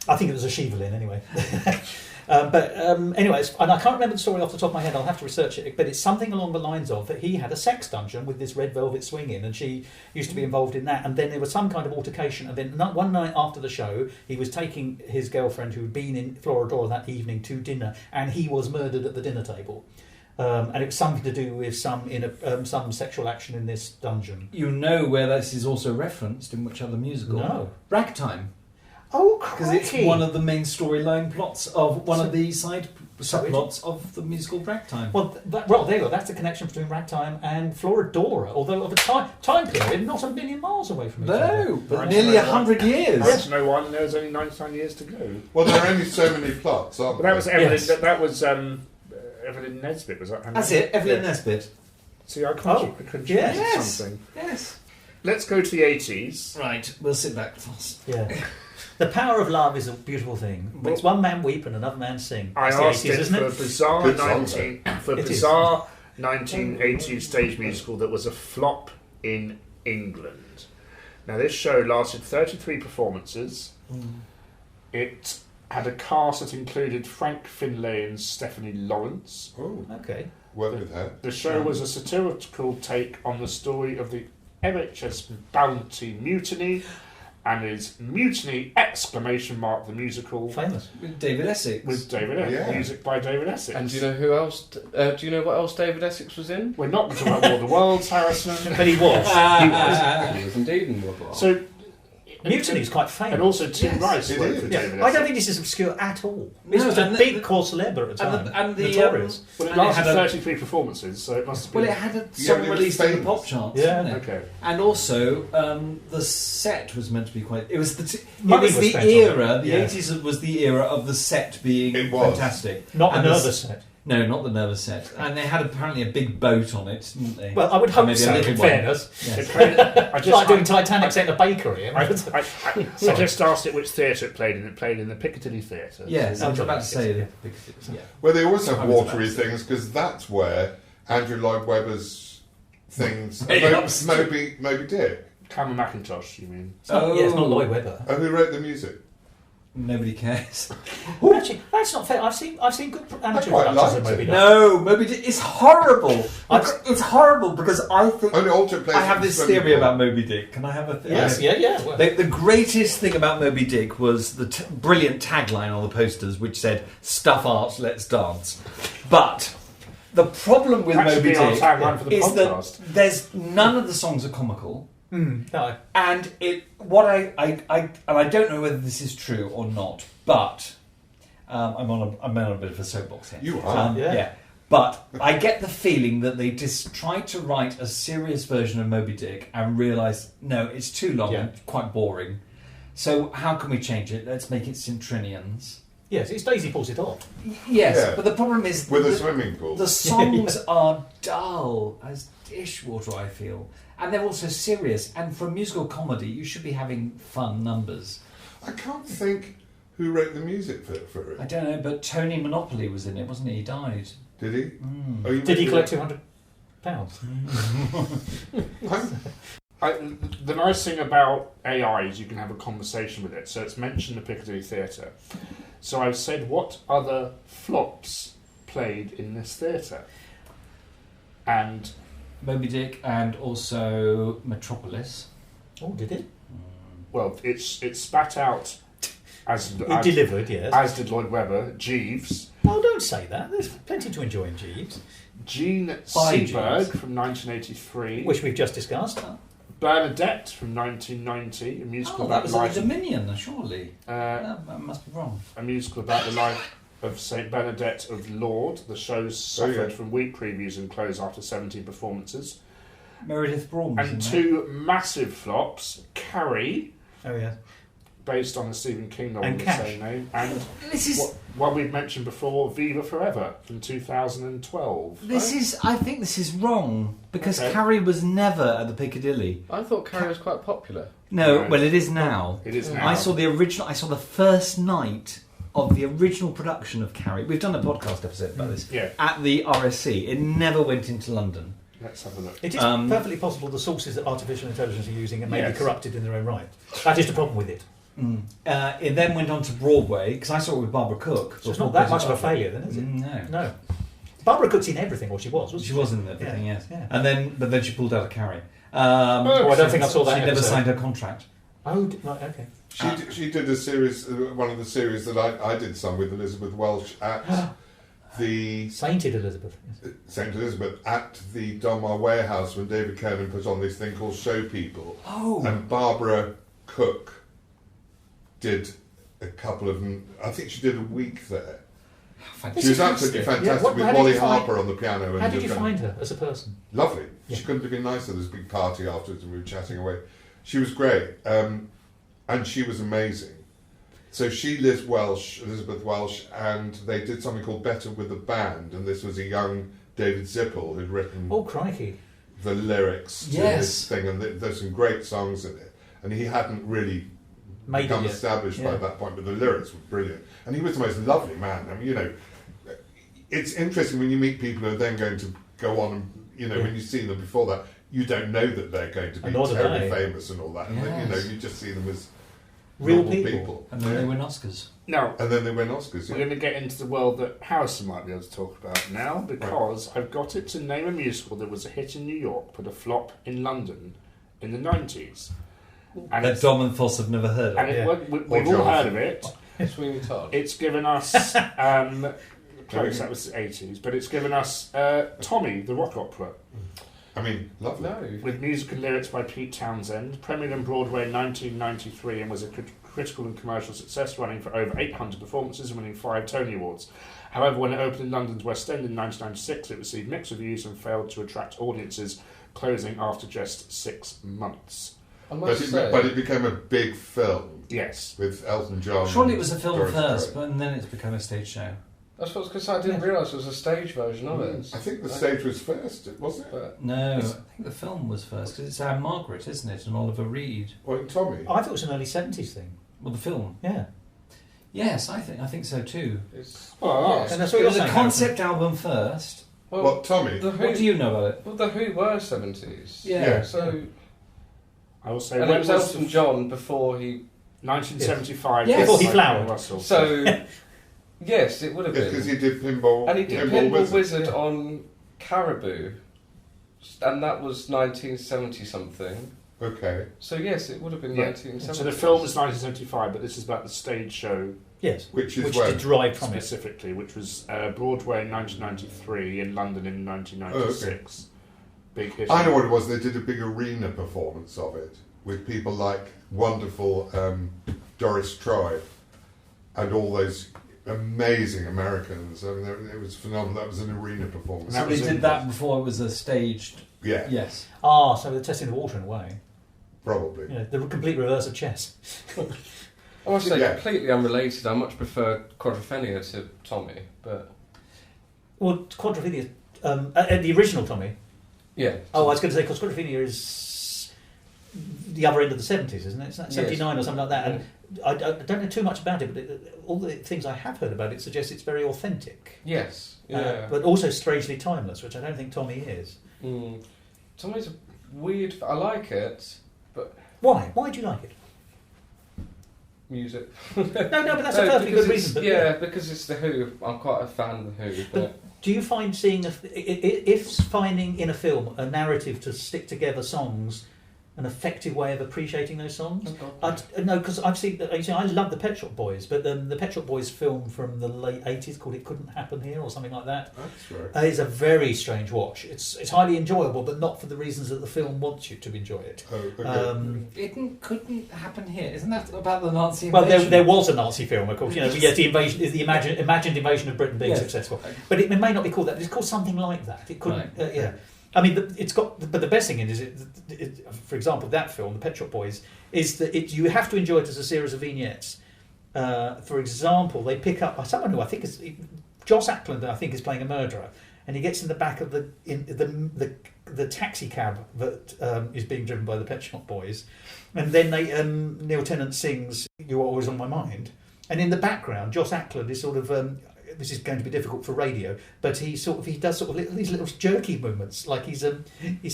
I think it was a Shevelin anyway. Anyways, and I can't remember the story off the top of my head. I'll have to research it. But it's something along the lines of that he had a sex dungeon with this red velvet swing in, and she used to be involved in that. And then there was some kind of altercation. And then one night after the show, he was taking his girlfriend, who had been in Florodora that evening, to dinner, and he was murdered at the dinner table. And it was something to do with some sexual action in this dungeon. You know where this is also referenced in which other musical? No. Ragtime. Oh, Because it's one of the main storyline plots of one of the side subplots of the musical Ragtime. Well, there you go. That's the connection between Ragtime and Florodora, although of a time period not a million miles away from each other. No, but nearly 100 years. Right to know one. There's only 99 years to go. Well, there are only so many plots, aren't But there? that was Evelyn. Yes. That was Evelyn Nesbit. Was that? Her That's name? it, Evelyn Yeah. Nesbit. See, I Oh, contributed yes. something. Yes. Let's go to the 80s. Right, we'll sit back, Thos. Yeah. The power of love is a beautiful thing. Makes one man weep and another man sing. I That's the asked 80s, it isn't for it? a bizarre Good song, bizarre 1980s stage musical that was a flop in England. Now, this show lasted 33 performances. It had a cast that included Frank Finlay and Stephanie Lawrence. Oh, Okay. work with her. The show was a satirical take on the story of the MHS Bounty Mutiny, and is Mutiny! The musical Famous. With David Essex. with David Essex, Yeah. music by David Essex. And do you know who else? Do you know what else David Essex was in? We're not talking about War of the Worlds, Harrison. But he was. He was indeed in War of the Worlds. So, Mutiny is quite famous. and also Tim Yes. Rice It worked is. with Yeah. David I Essex. don't think this is obscure at all. This No, was a and big the- cause célèbre at the time. and the, Notorious. Well, it and it lasted had a- 33 performances, so it must have Well, been... it had a Yeah, song but it was released in the famous. pop charts, Yeah. didn't it? Okay. And also, the set was meant to be quite. It was the. It Money was was the spent on it. era. The Yeah. 80s was the era of the set being It was. fantastic. Not And a the nervous set. No, not the nervous set. And they had apparently a big boat on it, didn't they? Well, I would Or hope maybe a so, little in one. fairness. Yes. It played, I It's like doing I, Titanic set in a bakery. I just asked it which theatre it played in. It played in the Piccadilly Theatre. Yes, So- I was about to say Yeah. that. Yeah. Well, they always have I was about watery to say. things because that's where Andrew Lloyd Webber's things. Hey, upstream. Moby Dick. Cameron McIntosh, you mean? Yeah, it's not Lloyd Webber. Oh, who wrote the music? Nobody cares. Actually, that's not fair. I've seen good amateur quite productions of liked Moby it. Dick. No, Moby Dick. It's horrible. It's horrible because I think Only alternate places. I have this in swimming theory pool. about Moby Dick. Can I have a theory? Yes, yeah. Well, The greatest thing about Moby Dick was the brilliant tagline on the posters, which said "Stuff art, let's dance." But the problem with That should Moby be our Dick tagline for the is podcast. that there's none of the songs are comical, no. and I don't know whether this is true or not, but I'm on a bit of a soapbox here. You are. Yeah. But I get the feeling that they just tried to write a serious version of Moby Dick and realised, no, it's too long and quite boring. So how can we change it? Let's make it Cintrinians. Yes, it's Daisy pulls it off. Yes, Yeah. but the problem is With a the, swimming pool. the songs are dull as dishwater, I feel. And they're also serious. And for a musical comedy, you should be having fun numbers. I can't think who wrote the music for I it. don't know, but Tony Monopoly was in it, wasn't he? He died. Did he? Oh, you Did he made collect me- £200? The nice thing about AI is you can have a conversation with it. So it's mentioned the Piccadilly Theatre. So I've said, what other flops played in this theatre? And Moby Dick and also Metropolis. Oh, did it? well, it's spat out as It delivered, yes. as did Lloyd Webber, Jeeves, Oh, don't say that. There's plenty to enjoy in Jeeves, Jean By Seberg Jeeves. from 1983, which we've just discussed. Bernadette from 1990, a musical Oh, about that was the at life, the Dominion, surely. uh, I must be wrong. a musical about the life of Saint Bernadette of Lourdes. The show's suffered yeah. from weak previews and closed after 17 performances. Meredith Braun was in And there. two massive flops: Carrie, Oh, yeah. based on the Stephen King novel And with the Cash. same name, and This is what we've mentioned before, Viva Forever from 2012. I think this is wrong because Okay. Carrie was never at the Piccadilly. I thought Carrie was quite popular. No, Right. well, it is now. It is now. I saw the original. I saw the first night of the original production of Carrie. We've done a podcast episode about this. Yeah, At the RSC, it never went into London. let's have a look. It is Um, perfectly possible the sources that artificial intelligence are using may be Yes. corrupted in their own right. That is the problem with it. It then went on to Broadway because I saw it with Barbara Cook. So it's not that much of a failure, then, is it? No. No. Barbara Cook's in everything, or she was, wasn't She was in everything, Yeah, yes. yeah. And then she pulled out of Carrie. Oh, I don't think I saw that She never episode. signed her contract. Oh, right, okay. She did a series, one of the series that I did some with Elizabeth Welsh at the Sainted Elizabeth. Yes. St Elizabeth at the Donmar Warehouse when David Kernan put on this thing called Show People, Oh. and Barbara Cook did a couple of them. I think she did a week there. fantastic. She was absolutely fantastic How with did Wally you find- Harper on the piano. How And did you just find her as a person? Lovely. Yeah. She couldn't have been nicer. There was a big party afterwards and we were chatting away. She was great. And she was amazing. So she lives Welsh, Elizabeth Welsh, and they did something called Better with a Band, and this was a young David Zippel who'd written Oh, crikey. the lyrics to this thing, and there's some great songs in it. And he hadn't really Made become it yet. established by Yeah. that point, but the lyrics were brilliant. And he was the most lovely man. I mean, you know, it's interesting when you meet people who are then going to go on and, you know, when you see them before that, you don't know that they're going to be Nor do terribly they. famous and all that. And then, you know, you just see them as Real normal people. And then they win Oscars. Now, And then they win Oscars. we're Yeah. going to get into the world that Harrison might be able to talk about now, because I've got it to name a musical that was a hit in New York but a flop in London in the 90s. And That Dom and Thos have never heard and of. it, Yeah. we've all heard of it. Sweeney Todd. It's given us close, that was the 80s, but it's given us Tommy, the rock opera, I mean, lovely. No. with music and lyrics by Pete Townsend, premiered on Broadway in 1993 and was a critical and commercial success, running for over 800 performances and winning 5 Tony Awards. However, when it opened in London's West End in 1996, it received mixed reviews and failed to attract audiences, closing after just 6 months. I But must say, it became a big film Yes. with Elton John. Surely it and was a film Doris first, Day. but and then it's become a stage show. that's what because I didn't realise it was a stage version of it. I think the stage was first, wasn't it? But No, I think the film was first because it's Margaret, isn't it, and Oliver Reed. Or Tommy. I thought it was an early 70s thing. Well, the film. Yeah. Yes, I think so too. it's Well, And that's what It you're was a saying. concept album first. What, Tommy? The What do you know about it? Well, the Who were 70s. Yeah. So I will say and when it was Elton John before he. 1975. Yes. Before he by flowered. Russell. So yes, it would have Because been. he did Pinball. And he did Pinball Wizard on Caribou, and that was 1970 something. Okay. So yes, it would have been Yeah. 1970. So the film was 1975, but this is about the stage show Yes. Which is Which when? did derive from it. specifically, which was Broadway in 1993 and London in 1996. Big hit. I know what it was. They did a big arena performance of it with people like wonderful Doris Troy and all those amazing Americans. I mean, it was phenomenal. That was an arena performance. That So they was did in- that before it was a staged. Yeah, Yes. Ah, so they're testing the water in a way. probably. You know, the complete reverse of chess. I must say, Yeah. completely unrelated. I much prefer Quadrophenia to Tommy, but Well, Quadrophenia, the original Tommy. yeah. Oh, I was going to say, because Quadrophenia is the other end of the 70s, isn't it? It's like 79 or something like that. And I don't know too much about it, but all the things I have heard about it suggest it's very authentic. Yes. Yeah. But also strangely timeless, which I don't think Tommy is. Tommy's a weird. I like it, but Why? Why do you like it? music. No, but that's No, a perfectly because good it's- reason. But yeah, because it's the Who. I'm quite a fan of the Who. But do you find seeing if finding in a film a narrative to stick together songs an effective way of appreciating those songs? No, because I've seen. I love the Pet Shop Boys, but the Pet Shop Boys film from the late 80s called "It Couldn't Happen Here" or something like that That's right. is a very strange watch. It's highly enjoyable, but not for the reasons that the film wants you to enjoy it. Oh, okay. It couldn't happen here. Isn't that about the Nazi Well, invasion? there was a Nazi film, of course. You know, yes, the invasion is the imagined invasion of Britain being Yes. successful, but it may not be called that. It's called something like that. It couldn't. Right. Yeah, I mean, it's got. But the best thing is, for example, that film, The Pet Shop Boys, is that you have to enjoy it as a series of vignettes. For example, they pick up someone who I think is Joss Ackland. I think is playing a murderer, and he gets in the back of the taxi cab that is being driven by the Pet Shop Boys, and then Neil Tennant sings "You Are Always on My Mind," and in the background, Joss Ackland is sort of. This is going to be difficult for radio, but he does sort of these little jerky movements, like he's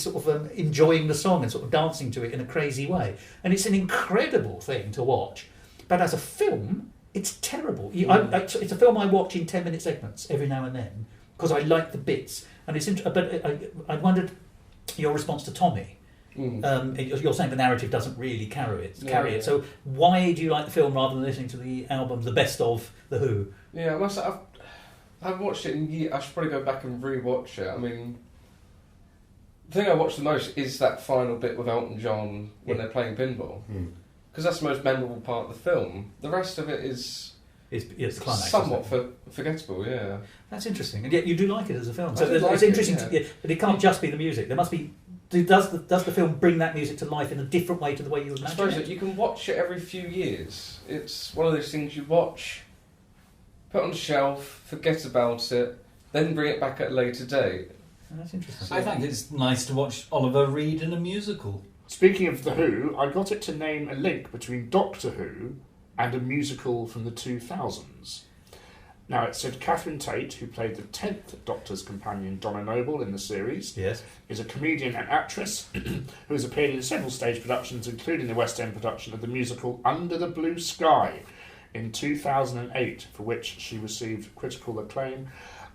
sort of enjoying the song and sort of dancing to it in a crazy way, and it's an incredible thing to watch. But as a film, it's terrible. It's a film I watch in 10-minute segments every now and then because I like the bits, and it's. But I wondered your response to Tommy. You're saying the narrative doesn't really carry it. So why do you like the film rather than listening to the albums, the best of the Who? yeah, I must say, I've watched it in years. I should probably go back and re-watch it. I mean, the thing I watch the most is that final bit with Elton John when they're playing pinball, because that's the most memorable part of the film. The rest of it is It's the climax. Somewhat isn't it? forgettable, yeah. That's interesting, and yet you do like it as a film. So I do it's like interesting, it, yeah. but it can't just be the music. There must be. Does the film bring that music to life in a different way to the way you I imagine suppose it? that you can watch it every few years. It's one of those things you watch, put on the shelf, forget about it, then bring it back at a later date. That's interesting. I think it's nice to watch Oliver Reed in a musical. Speaking of The Who, I got it to name a link between Doctor Who and a musical from the 2000s. Now, it said Catherine Tate, who played the 10th Doctor's companion Donna Noble in the series, Yes. is a comedian and actress who has appeared in several stage productions, including the West End production of the musical Under the Blue Sky in 2008, for which she received critical acclaim.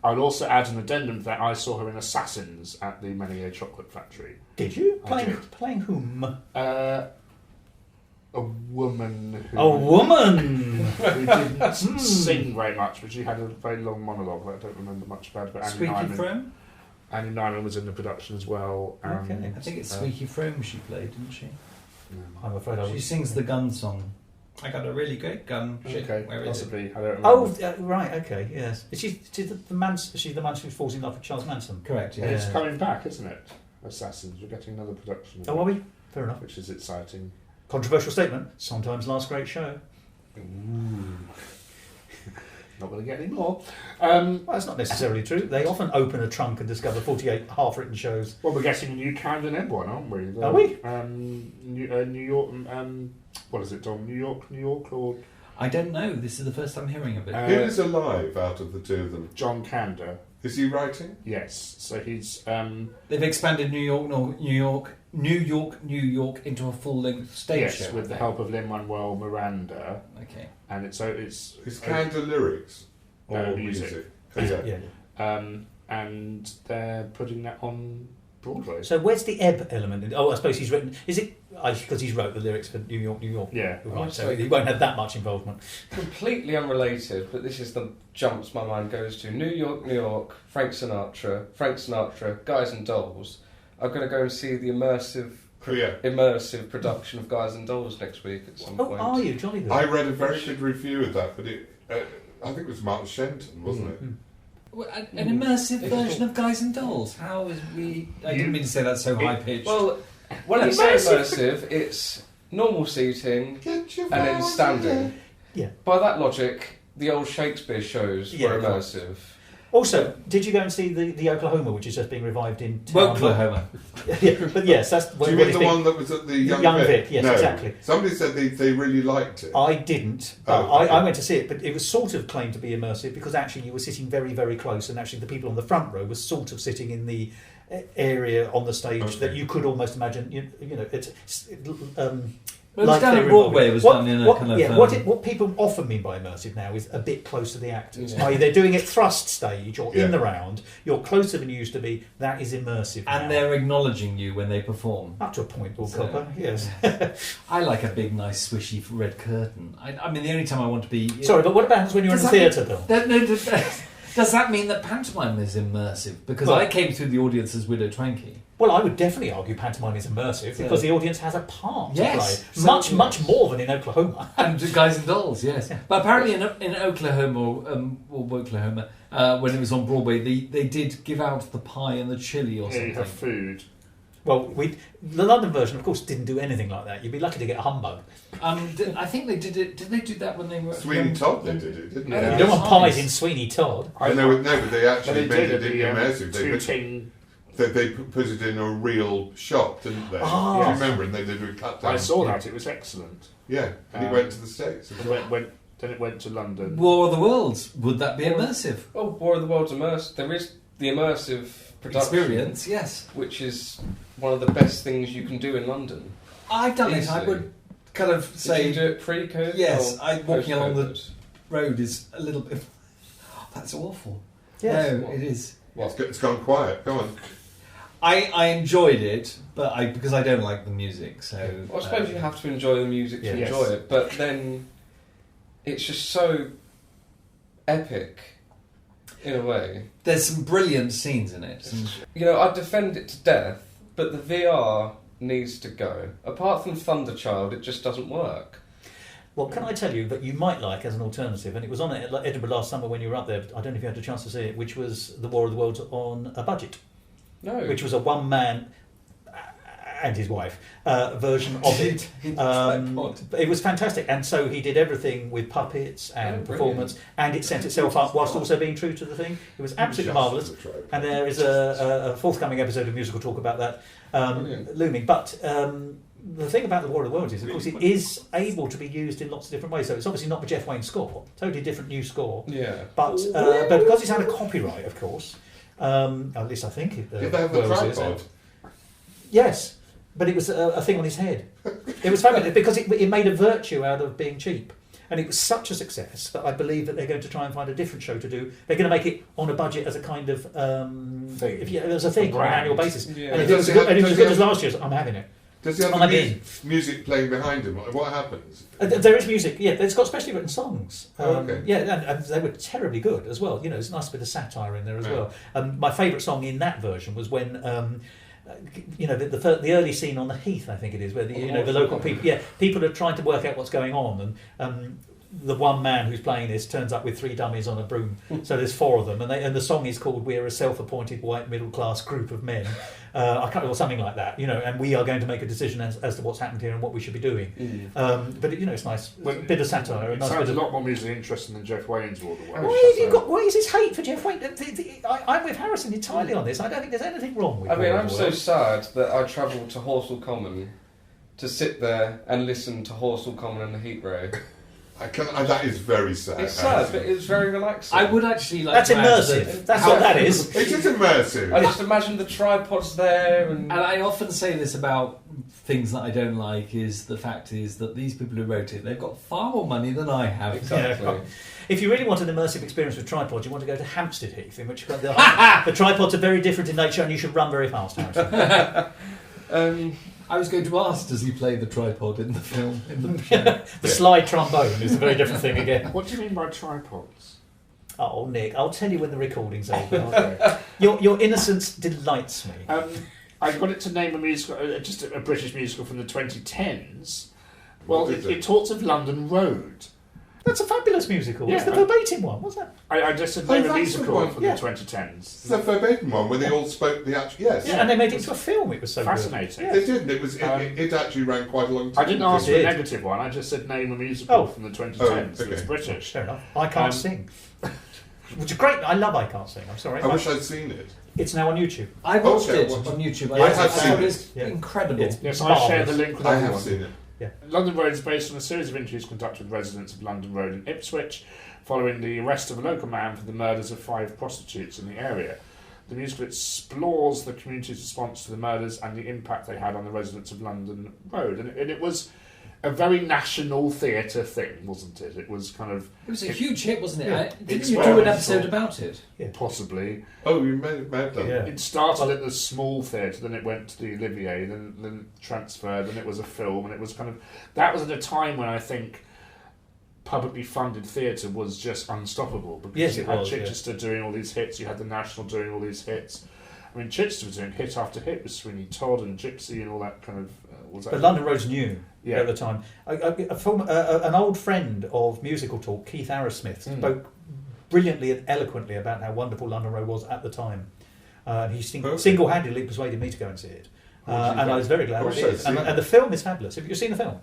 I'd also add an addendum to that. I saw her in Assassins at the Menier Chocolate Factory. Did you I did. playing whom? A woman who, A woman. who didn't sing very much, but she had a very long monologue that I don't remember much about. But Squeaky Frome? Annie Nyman was in the production as well. Okay. I think it's Squeaky Frome she played, didn't she? I'm afraid I She was. sings the gun song. I got a really great gun. Shit, Okay, where is it? possibly. I don't remember. Oh, right. Okay. Yes. Is she's the man. She's the man who falls in love with Charles Manson. Correct, yeah. It's coming back, isn't it? Assassins. We're getting another production. of Oh, it, are we? Fair enough. Which is exciting. Controversial statement. Sometimes last great show. Not going to get any more. Well, that's not necessarily true. They often open a trunk and discover 48 half-written shows. Well, we're getting a new Camden Ebb one, aren't we? Are we? New York. What is it, Dom? New York, or I don't know. This is the first I'm hearing of it. Who is alive out of the two of them? John Kander? Is he writing? Yes. So he's. They've expanded New York into a full-length stage Yes, show. with the help of Lin-Manuel Miranda, Okay. and it's Is Canada lyrics or music. music? Yeah. And they're putting that on Broadway. So where's the ebb element? Oh, I suppose he's written. Is it because he's wrote the lyrics for New York? Yeah. Right. So he won't have that much involvement. Completely unrelated, but this is the jumps my mind goes to. New York, Frank Sinatra, Guys and Dolls. I'm going to go and see the immersive production of Guys and Dolls next week at some Oh, point. are you? Jolly good. I read a very good review of that, but I think it was Mark Shenton, wasn't it? Well, an immersive version of Guys and Dolls. How is we? I didn't mean to say that so high pitched. Well, when you say immersive, it's normal seating Get your and then voice standing. Yeah. By that logic, the old Shakespeare shows Yeah, were of course. immersive. Also, did you go and see the Oklahoma, which is just being revived in town? Oklahoma. Yeah, but yes, that's Do you mean the one that was at the Young Vic? Yes, no. exactly. Somebody said they really liked it. I didn't. Oh, okay. I went to see it, but it was sort of claimed to be immersive because actually you were sitting very, very close, and actually the people on the front row were sort of sitting in the area on the stage that you could almost imagine. You know, Well, like down they at were Broadway involved. was done in a kind of... what people often mean by immersive now is a bit close to the actors. Yeah. I.e. they're doing it thrust stage or Yeah. in the round. You're closer than you used to be. That is immersive. And now. they're acknowledging you when they perform. Up to a point, Will So- Copper. Yes. I like a big, nice, swishy red curtain. I mean, the only time I want to be... Sorry, but what about when you're in the theatre, though? Does that mean that pantomime is immersive? Because Well- I came through the audience as Widow Twankey. Well, I would definitely argue pantomime is immersive because the audience has a part Yes. to play. So- Much more than in Oklahoma. And Guys and Dolls, yes. But apparently in Oklahoma, or Oklahoma, when it was on Broadway, they did give out the pie and the chili or Yeah, you have something. food. Well, the London version, of course, didn't do anything like that. You'd be lucky to get a humbug. I think they did it. Did they do that when they were... Sweeney Todd, they did it, didn't Yeah. You they? don't want Pies. pies in Sweeney Todd. But they actually But made did it the, immersive. They put it in a real shop, didn't they? Ah. Do you remember? And they did a cut down. I saw that. It was excellent. Yeah, and it Um, went to the States. And then it went to London. War of the Worlds. Would that be immersive? Oh, War of the Worlds immersive. There is the immersive production, Experience, yes. which is one of the best things you can do in London. I've done it. I Easily. would kind of Did say... you do it pre-COVID? Yes, or walking along the post-COVID? road is a little bit... That's awful. Yes. No, it is. It's gone quiet. Go on. I enjoyed it, but because I don't like the music, so... Well, I suppose you have to enjoy the music to Yeah. enjoy Yes. it, but then it's just so epic in a way. There's some brilliant scenes in it. You know, I defend it to death, but the VR needs to go. Apart from Thunderchild, it just doesn't work. Well, can I tell you that you might like as an alternative, and it was on at Edinburgh last summer when you were up there, I don't know if you had a chance to see it, which was The War of the Worlds on a budget. No. Which was a one-man and his wife version of it. It was fantastic, and so he did everything with puppets and performance, and it set itself up whilst also being true to the thing. It was absolutely marvellous, and there is a forthcoming episode of Musical Talk about that looming. But the thing about The War of the Worlds is, of course, it is able to be used in lots of different ways. So it's obviously not the Jeff Wayne score, totally different new score. Yeah. But because it's under copyright, of course, at least I think. Did they have the tripod? Yes. But it was a thing on his head. It was fabulous because it made a virtue out of being cheap. And it was such a success that I believe that they're going to try and find a different show to do. They're going to make it on a budget as a kind of thing. As a thing on an annual basis. Yeah. And if it was as good as last year's, I'm having it. Does he have the music playing behind him? What happens? There is music, yeah. It's got specially written songs. Okay. Yeah, and they were terribly good as well. You know, there's a nice bit of satire in there as well. My favourite song in that version was when... the early scene on the Heath, I think it is, where the local people are trying to work out what's going on, and the one man who's playing this turns up with 3 dummies on a broom, so there's 4 of them, and the song is called "We're a Self-Appointed White Middle Class Group of Men," I can't or something like that, and we are going to make a decision as to what's happened here and what we should be doing. But it's nice, bit of satire. It sounds a lot more musically interesting than Jeff Wayne's War of the Worlds. Why is this hate for Jeff Wayne? I'm with Harrison entirely on this. I don't think there's anything wrong with. I'm so sad that I travelled to Horsell Common to sit there and listen to Horsell Common and the Heat Ray. That is very sad. It's sad, but it's very relaxing. I would actually like That's to immersive. That's what that is. It is immersive. I just imagine the tripods there, and I often say this about things that I don't like. Is the fact is that these people who wrote it, they've got far more money than I have. Exactly. Yeah. If you really want an immersive experience with tripods, you want to go to Hampstead Heath, in which the tripods are very different in nature, and you should run very fast, Harrison. I was going to ask, does he play the tripod in the film? The slide trombone is a very different thing again. What do you mean by tripods? Oh, Nick, I'll tell you when the recording's over. Okay. Your innocence delights me. I got it to name a musical, just a British musical from the 2010s. Well, it talks of London Road. That's a fabulous musical. Yeah, it's the verbatim one, what's that? I just said name a musical from the 2010s. It's the verbatim one where they all spoke the actual... Yes. Yeah, and they made it into a film. It was so fascinating. Good. They did. It actually ran quite a long time. I didn't ask for a negative one. I just said name a musical from the 2010s. Okay. It's British. Fair enough. I Can't Sing. Which is great. I love I Can't Sing. I'm sorry. I wish I'd seen it. It's now on YouTube. I watched it on YouTube. I have seen it. It's incredible. Yes, I share the link with everyone. I have seen it. Yeah. London Road is based on a series of interviews conducted with residents of London Road in Ipswich following the arrest of a local man for the murders of 5 prostitutes in the area. The musical explores the community's response to the murders and the impact they had on the residents of London Road. And it was a very national theatre thing, wasn't it? It was kind of... It was a huge hit, wasn't it? Yeah. Didn't you do an episode about it? Yeah. Possibly. Oh, you may have done. Yeah. It started at the small theatre, then it went to the Olivier, then transferred, then it was a film, and it was kind of... That was at a time when I think publicly funded theatre was just unstoppable, because you had Chichester doing all these hits, you had the National doing all these hits. I mean, Chichester was doing hit after hit with Sweeney Todd and Gypsy and all that kind of... But London Road's new at the time. An old friend of Musical Talk, Keith Arrowsmith, spoke brilliantly and eloquently about how wonderful London Road was at the time. He single-handedly persuaded me to go and see it. And I was very glad I did. And the film is fabulous. Have you seen the film?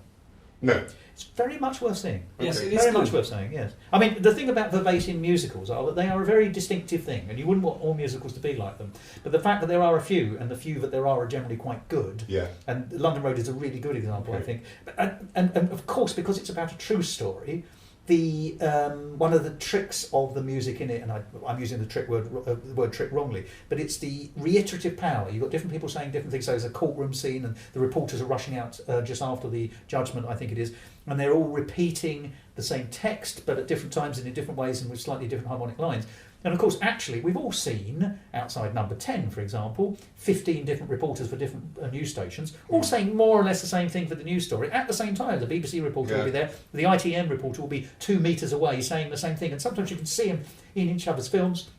No. It's very much worth seeing. Yes, it is very much worth seeing, yes. I mean, the thing about verbatim musicals are that they are a very distinctive thing, and you wouldn't want all musicals to be like them. But the fact that there are a few, and the few that there are generally quite good, and London Road is a really good example, I think. And of course, because it's about a true story, the one of the tricks of the music in it, and I'm using the word trick wrongly, but it's the reiterative power. You've got different people saying different things. So there's a courtroom scene, and the reporters are rushing out just after the judgment, I think it is, and they're all repeating the same text, but at different times and in different ways and with slightly different harmonic lines. And of course, actually, we've all seen, outside Number 10, for example, 15 different reporters for different news stations, all saying more or less the same thing for the news story at the same time. The BBC reporter will be there, the ITN reporter will be 2 metres away saying the same thing, and sometimes you can see them in each other's films.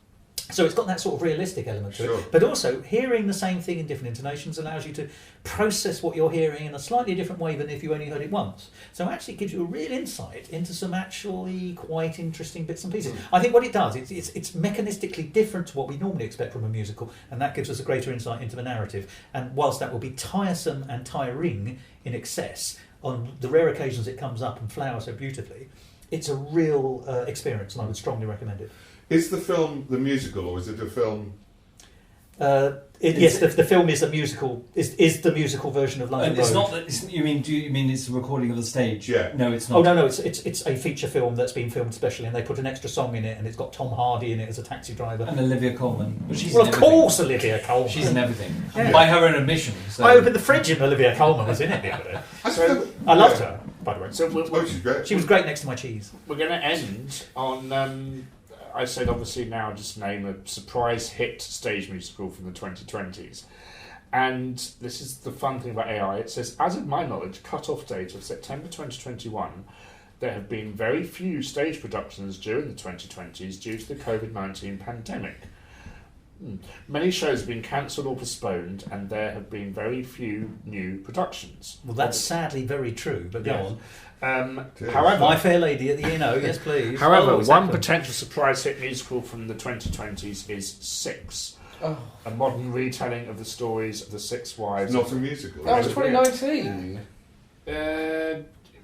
So it's got that sort of realistic element to it. But also, hearing the same thing in different intonations allows you to process what you're hearing in a slightly different way than if you only heard it once. So actually it gives you a real insight into some actually quite interesting bits and pieces. I think what it does, it's mechanistically different to what we normally expect from a musical, and that gives us a greater insight into the narrative. And whilst that will be tiresome and tiring in excess, on the rare occasions it comes up and flowers so beautifully, it's a real experience, and I would strongly recommend it. Is the film the musical, or is it a film? Yes, the film is a musical. Is the musical version of London It's Road. not that. Do you mean it's a recording of the stage? Yeah. No, it's not. Oh no, it's a feature film that's been filmed specially, and they put an extra song in it, and it's got Tom Hardy in it as a taxi driver. And Olivia Colman. But she's Well, in of everything. course, Olivia Colman. She's in everything. Yeah. By her own admission. So. I opened the fridge and Olivia Colman was in it the other day. I loved her, by the way. So She's great. She was great next to my cheese. we're going to end on. I said obviously now just name a surprise hit stage musical from the 2020s. And this is the fun thing about AI. It says, as of my knowledge, cut-off date of September 2021, there have been very few stage productions during the 2020s due to the COVID-19 pandemic. Many shows have been cancelled or postponed, and there have been very few new productions. Well, that's sadly very true, but go Yes. on. However, My Fair Lady at the Eno, yes please. However, Oh, exactly. one potential surprise hit musical from the 2020s is Six, a modern retelling of the stories of the Six Wives. Not a musical. That was is it? 2019.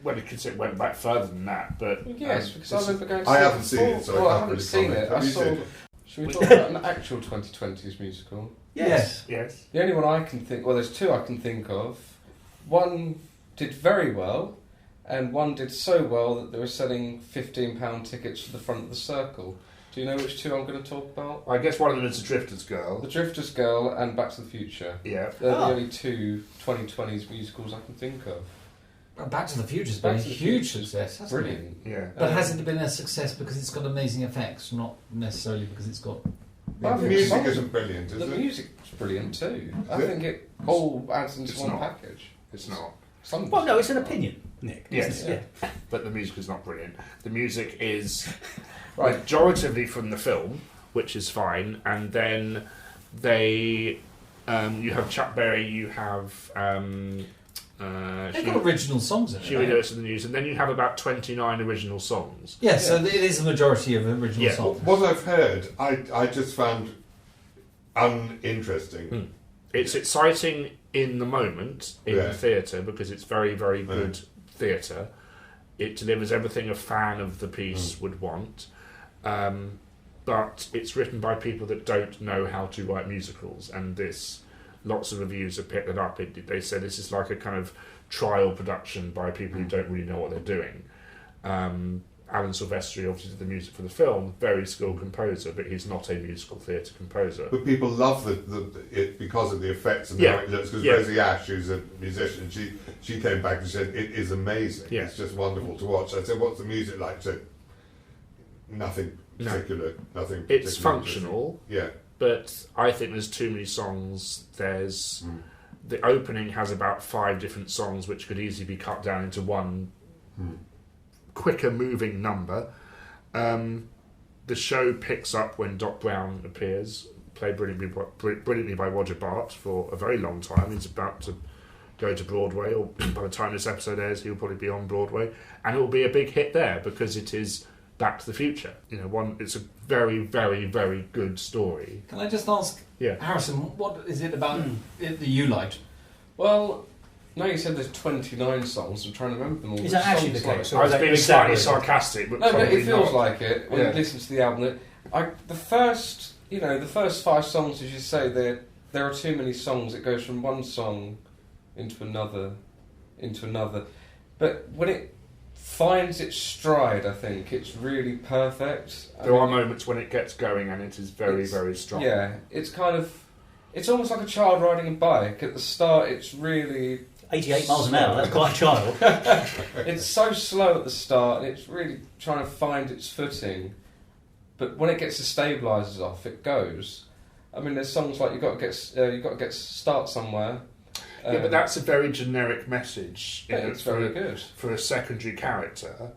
Well, it went back further than that, but Yes, because I remember going to see I it haven't seen it, so well, I I can't haven't really seen comment. it. I Have you saw. seen it? Should we talk about an actual 2020s musical? Yes. yes. The only one I can think. Well, there's two I can think of. One did very well, and one did so well that they were selling £15 tickets to the front of the circle. Do you know which two I'm going to talk about? I guess one of them is The Drifter's Girl. The Drifter's Girl and Back to the Future. Yeah. They're the only two 2020s musicals I can think of. Back to the Future's been a Back to the huge Future's success. Hasn't it? Brilliant. Yeah. But hasn't it been a success because it's got amazing effects, not necessarily because it's got. I The think music songs- isn't brilliant, is The it? music's brilliant too. I Is it? think it all adds into It's one not. package. It's not. Some Well, no, it's an opinion, Nick. Yes. isn't it? Yeah. But the music is not brilliant. The music is Right. majoritively from the film, which is fine, and then they, you have Chuck Berry, you have They've got original songs in it. Huey right? Lewis and the News, and then you have about 29 original songs. Yeah, so it is a majority of original Yeah. songs. What I've heard, I just found uninteresting. It's exciting in the moment in Yeah. the theatre because it's very, very good theatre. It delivers everything a fan of the piece would want, but it's written by people that don't know how to write musicals, and this lots of reviews have picked it up. They said this is like a kind of trial production by people who don't really know what they're doing. Alan Silvestri obviously did the music for the film, very skilled composer, but he's not a musical theatre composer. But people love it because of the effects and Yeah. how it looks. Because Yeah. Rosie Ash, who's a musician, she came back and said it is amazing. Yeah. It's just wonderful to watch. I said, "What's the music like?" She said, "Nothing No. particular. Nothing. It's particularly functional, interesting." but I think there's too many songs. There's the opening has about 5 different songs which could easily be cut down into one quicker moving number. The show picks up when Doc Brown appears, played brilliantly by Roger Bart for a very long time. He's about to go to Broadway, or by the time this episode airs, he'll probably be on Broadway, and it will be a big hit there because it is Back to the Future. It's a very, very, very good story. Can I just ask, Yeah. Harrison, what is it about it that you liked? Well, now you said there's 29 songs. I'm trying to remember them all. Is Which that actually songs the like- case? I was that being exaggerated? slightly sarcastic, but No, but probably it feels not. like it when Yeah. you listen to the album. The first 5 songs, as you say, there are too many songs. It goes from one song into another. But when it finds its stride, I think it's really perfect. There are moments when it gets going and it is very, very strong. Yeah, it's almost like a child riding a bike. At the start, it's really 88 miles an hour, that's quite a child. it's so slow at the start, and it's really trying to find its footing. But when it gets the stabilisers off, it goes. I mean, there's songs like you got to get start somewhere. Yeah, but that's a very generic message. It's very good for a secondary character.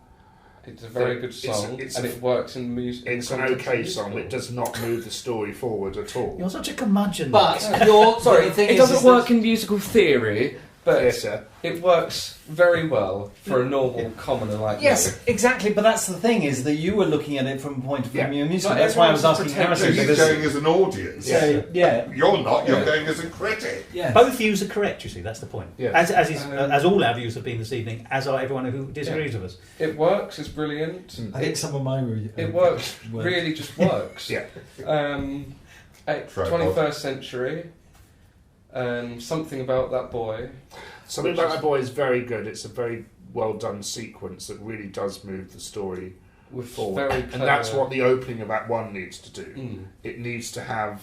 It's a very good song, and it works in music. It's an okay song. It does not move the story forward at all. You're such a curmudgeon. But sorry, the thing it doesn't work in musical theory, but it works very well for a normal commoner like Yes, me. exactly. But that's the thing, is that you were looking at it from a point of view of musical. Not That's why I was everyone's asking Harrison. He's going as an audience. Yeah. You're not. You're going as a critic. Yeah. Both views are correct, you see, that's the point. Yeah. As all our views have been this evening, as are everyone who disagrees with us. It works, it's brilliant. I think some of my it works, really just works. 21st century, something about that boy. Something about that boy is very good. It's a very well done sequence that really does move the story forward. And that's what the opening of Act 1 needs to do. It needs to have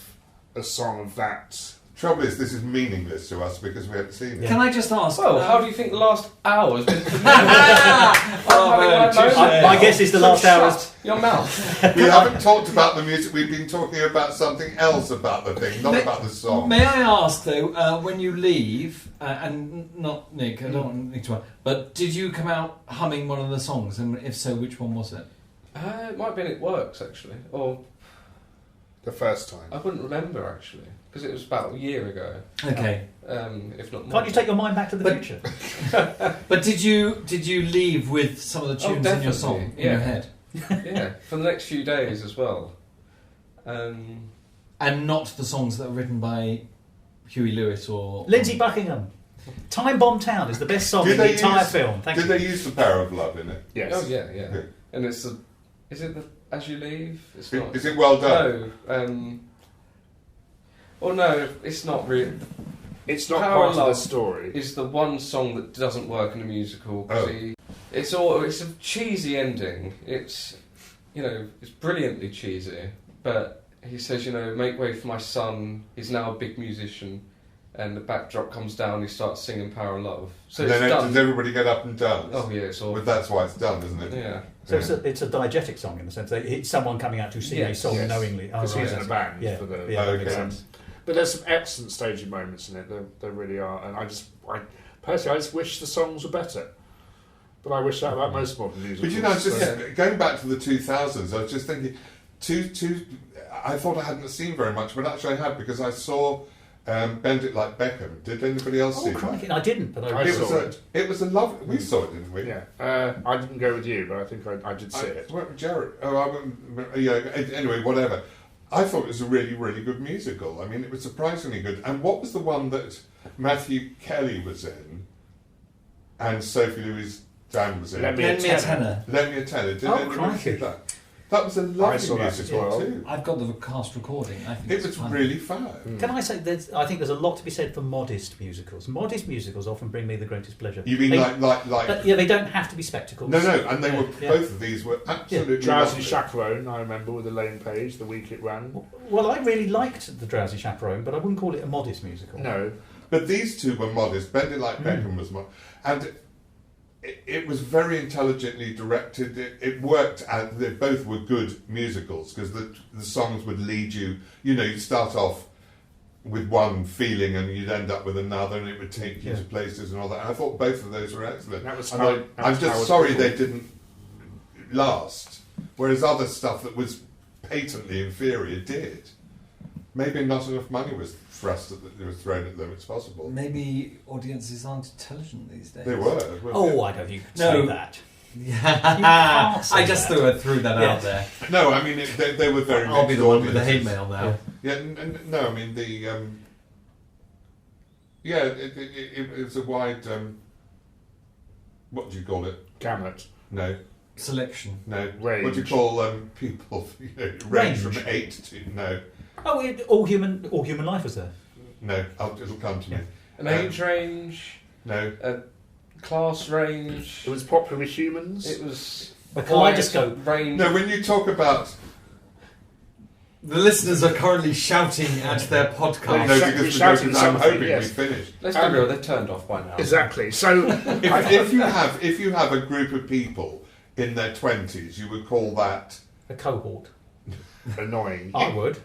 a song of that. Trouble is, this is meaningless to us because we haven't seen it. Can I just ask? Well, how do you think the last hour has been? My guess is the last hour is... Your mouth. We haven't talked about the music. We've been talking about something else about the thing, not about the song. May I ask though, when you leave, and not Nick, I don't want Nick to, but did you come out humming one of the songs? And if so, which one was it? It might have been It Works actually, or the first time. I wouldn't remember actually because it was about a year ago. Okay. If not more. Can't you take your mind back to the future? But did you leave with some of the tunes in your song in your head? Yeah, for the next few days as well. And not the songs that are written by Huey Lewis or Lindsay Buckingham. Time Bomb Town is the best song in the entire film. Thank you. Did they use The Power of Love in it? Yes. Oh yeah. And it's is it the As You Leave? It's not. Is it well done? No. No, it's not really. It's not Power part of the story. It's the one song that doesn't work in a musical. It's a cheesy ending. It's it's brilliantly cheesy. But he says, make way for my son. He's now a big musician. And the backdrop comes down. He starts singing "Power of Love." So and it's then done. does everybody get up and dance? Oh yeah, it's all. But that's why it's done, isn't it? Yeah. So it's a diegetic song in the sense that it's someone coming out to sing a song knowingly. Because he's in a band. Yeah. For the, okay. But there's some excellent staging moments in it. There really are. And I personally, I just wish the songs were better. But I wish that about most modern musicals. But going back to the 2000s, I was just thinking, I thought I hadn't seen very much, but actually I had because I saw Bend It Like Beckham. Did anybody else see that? I didn't, but I saw it. It was a lovely... We saw it, didn't we? Yeah. I didn't go with you, but I think I did see it. Jared... anyway, whatever. I thought it was a really, really good musical. I mean, it was surprisingly good. And what was the one that Matthew Kelly was in and Sophie Louise-Dan was in? Lend Me a Tenner. Lend Me a Tenner. Did anybody see that? That was a I lovely saw that musical as well. too. I've got the cast recording. I think It was really fun. Can I say, I think there's a lot to be said for modest musicals. Modest musicals often bring me the greatest pleasure. You mean like... Yeah, they don't have to be spectacles. No, and they were both of these were absolutely Drowsy lovely. Chaperone, I remember, with Elaine Page, the week it ran. Well, I really liked The Drowsy Chaperone, but I wouldn't call it a modest musical. No. But these two were modest. Bend It Like Beckham was modest. And it was very intelligently directed. It worked, and they both were good musicals because the songs would lead you. You'd start off with one feeling and you'd end up with another, and it would take you to places and all that. And I thought both of those were excellent. I'm just sorry they didn't last, whereas other stuff that was patently inferior did. Maybe not enough money was thrown at them. It's possible. Maybe audiences aren't intelligent these days. They were. Oh, I don't think you can say that. Yeah, I just threw that out there. No, I mean they were very. I'll be the one with the hate audiences. mail now. Yeah, no, I mean the. It was a wide. What do you call it? Gamut. No. Selection. No. Range. What do you call people? Range from 8 to no. Oh, all human life was there. No, it'll come to me. An age range. No. A class range. It was popular with humans. It was a kaleidoscope range. No, when you talk about. The listeners are currently shouting at their podcast. No, because I'm hoping we finished. Let's be real, they're turned off by now. Exactly. So, if you have a group of people in their 20s, you would call that a cohort. Annoying. I would.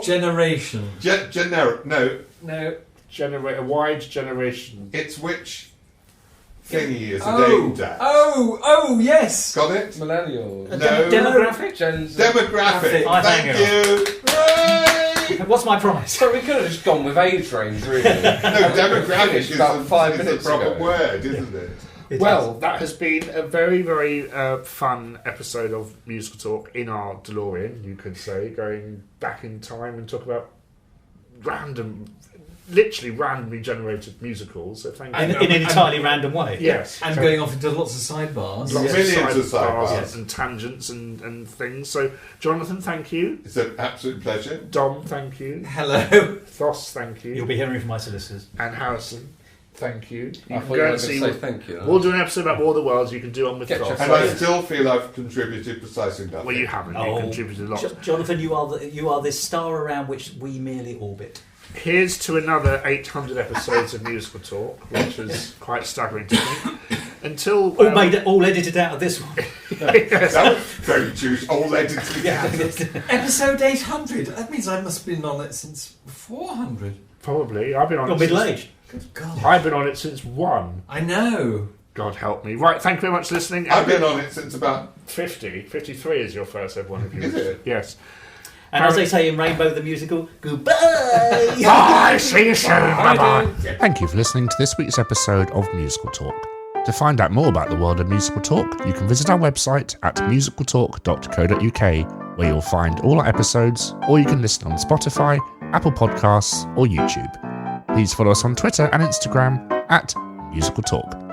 Generation. Generic. No. A wide generation. It's which thingy as a dating dash. Oh, yes. Got it? Millennials. No. Demographic? Gen Z. Demographic. I Thank hang you. Hooray! What's my prize? So we could have just gone with age range, really. No, demographic is about 5 the minutes proper ago. word, isn't it? Well, that has been a very, very fun episode of Musical Talk in our DeLorean, you could say, going back in time and talk about literally randomly generated musicals. So thank you. In an entirely random way. Yes. And So going off into lots of sidebars. lots Millions of sidebars sidebars. and tangents and things. So, Jonathan, thank you. It's an absolute pleasure. Dom, thank you. Hello. Thos, thank you. You'll be hearing from my solicitors. And Harrison, thank you. You I can thought you go were and going to see. say thank you. We'll do an episode about War of the Worlds. You can do on with Get your Thos. And I still feel I've contributed precisely nothing. Well, you haven't. You contributed a lot. Jonathan, you are this star around which we merely orbit. Here's to another 800 episodes of Musical Talk, which was quite staggering to me. Until All edited out of this one. Yes. That was very Jewish, all edited. Episode 800. That means I must have been on it since 400. Probably. I've been on You're it since, middle-aged. Good God. I've been on it since 1. I know. God help me. Right, thank you very much for listening. I've been on it since about 50. 53 is your first ever one of you. Is it? Yes. And as they say in Rainbow the Musical, goodbye! Bye! See you soon. Bye-bye. Thank you for listening to this week's episode of Musical Talk. To find out more about the world of Musical Talk, you can visit our website at musicaltalk.co.uk, where you'll find all our episodes, or you can listen on Spotify, Apple Podcasts, or YouTube. Please follow us on Twitter and Instagram at Musical Talk.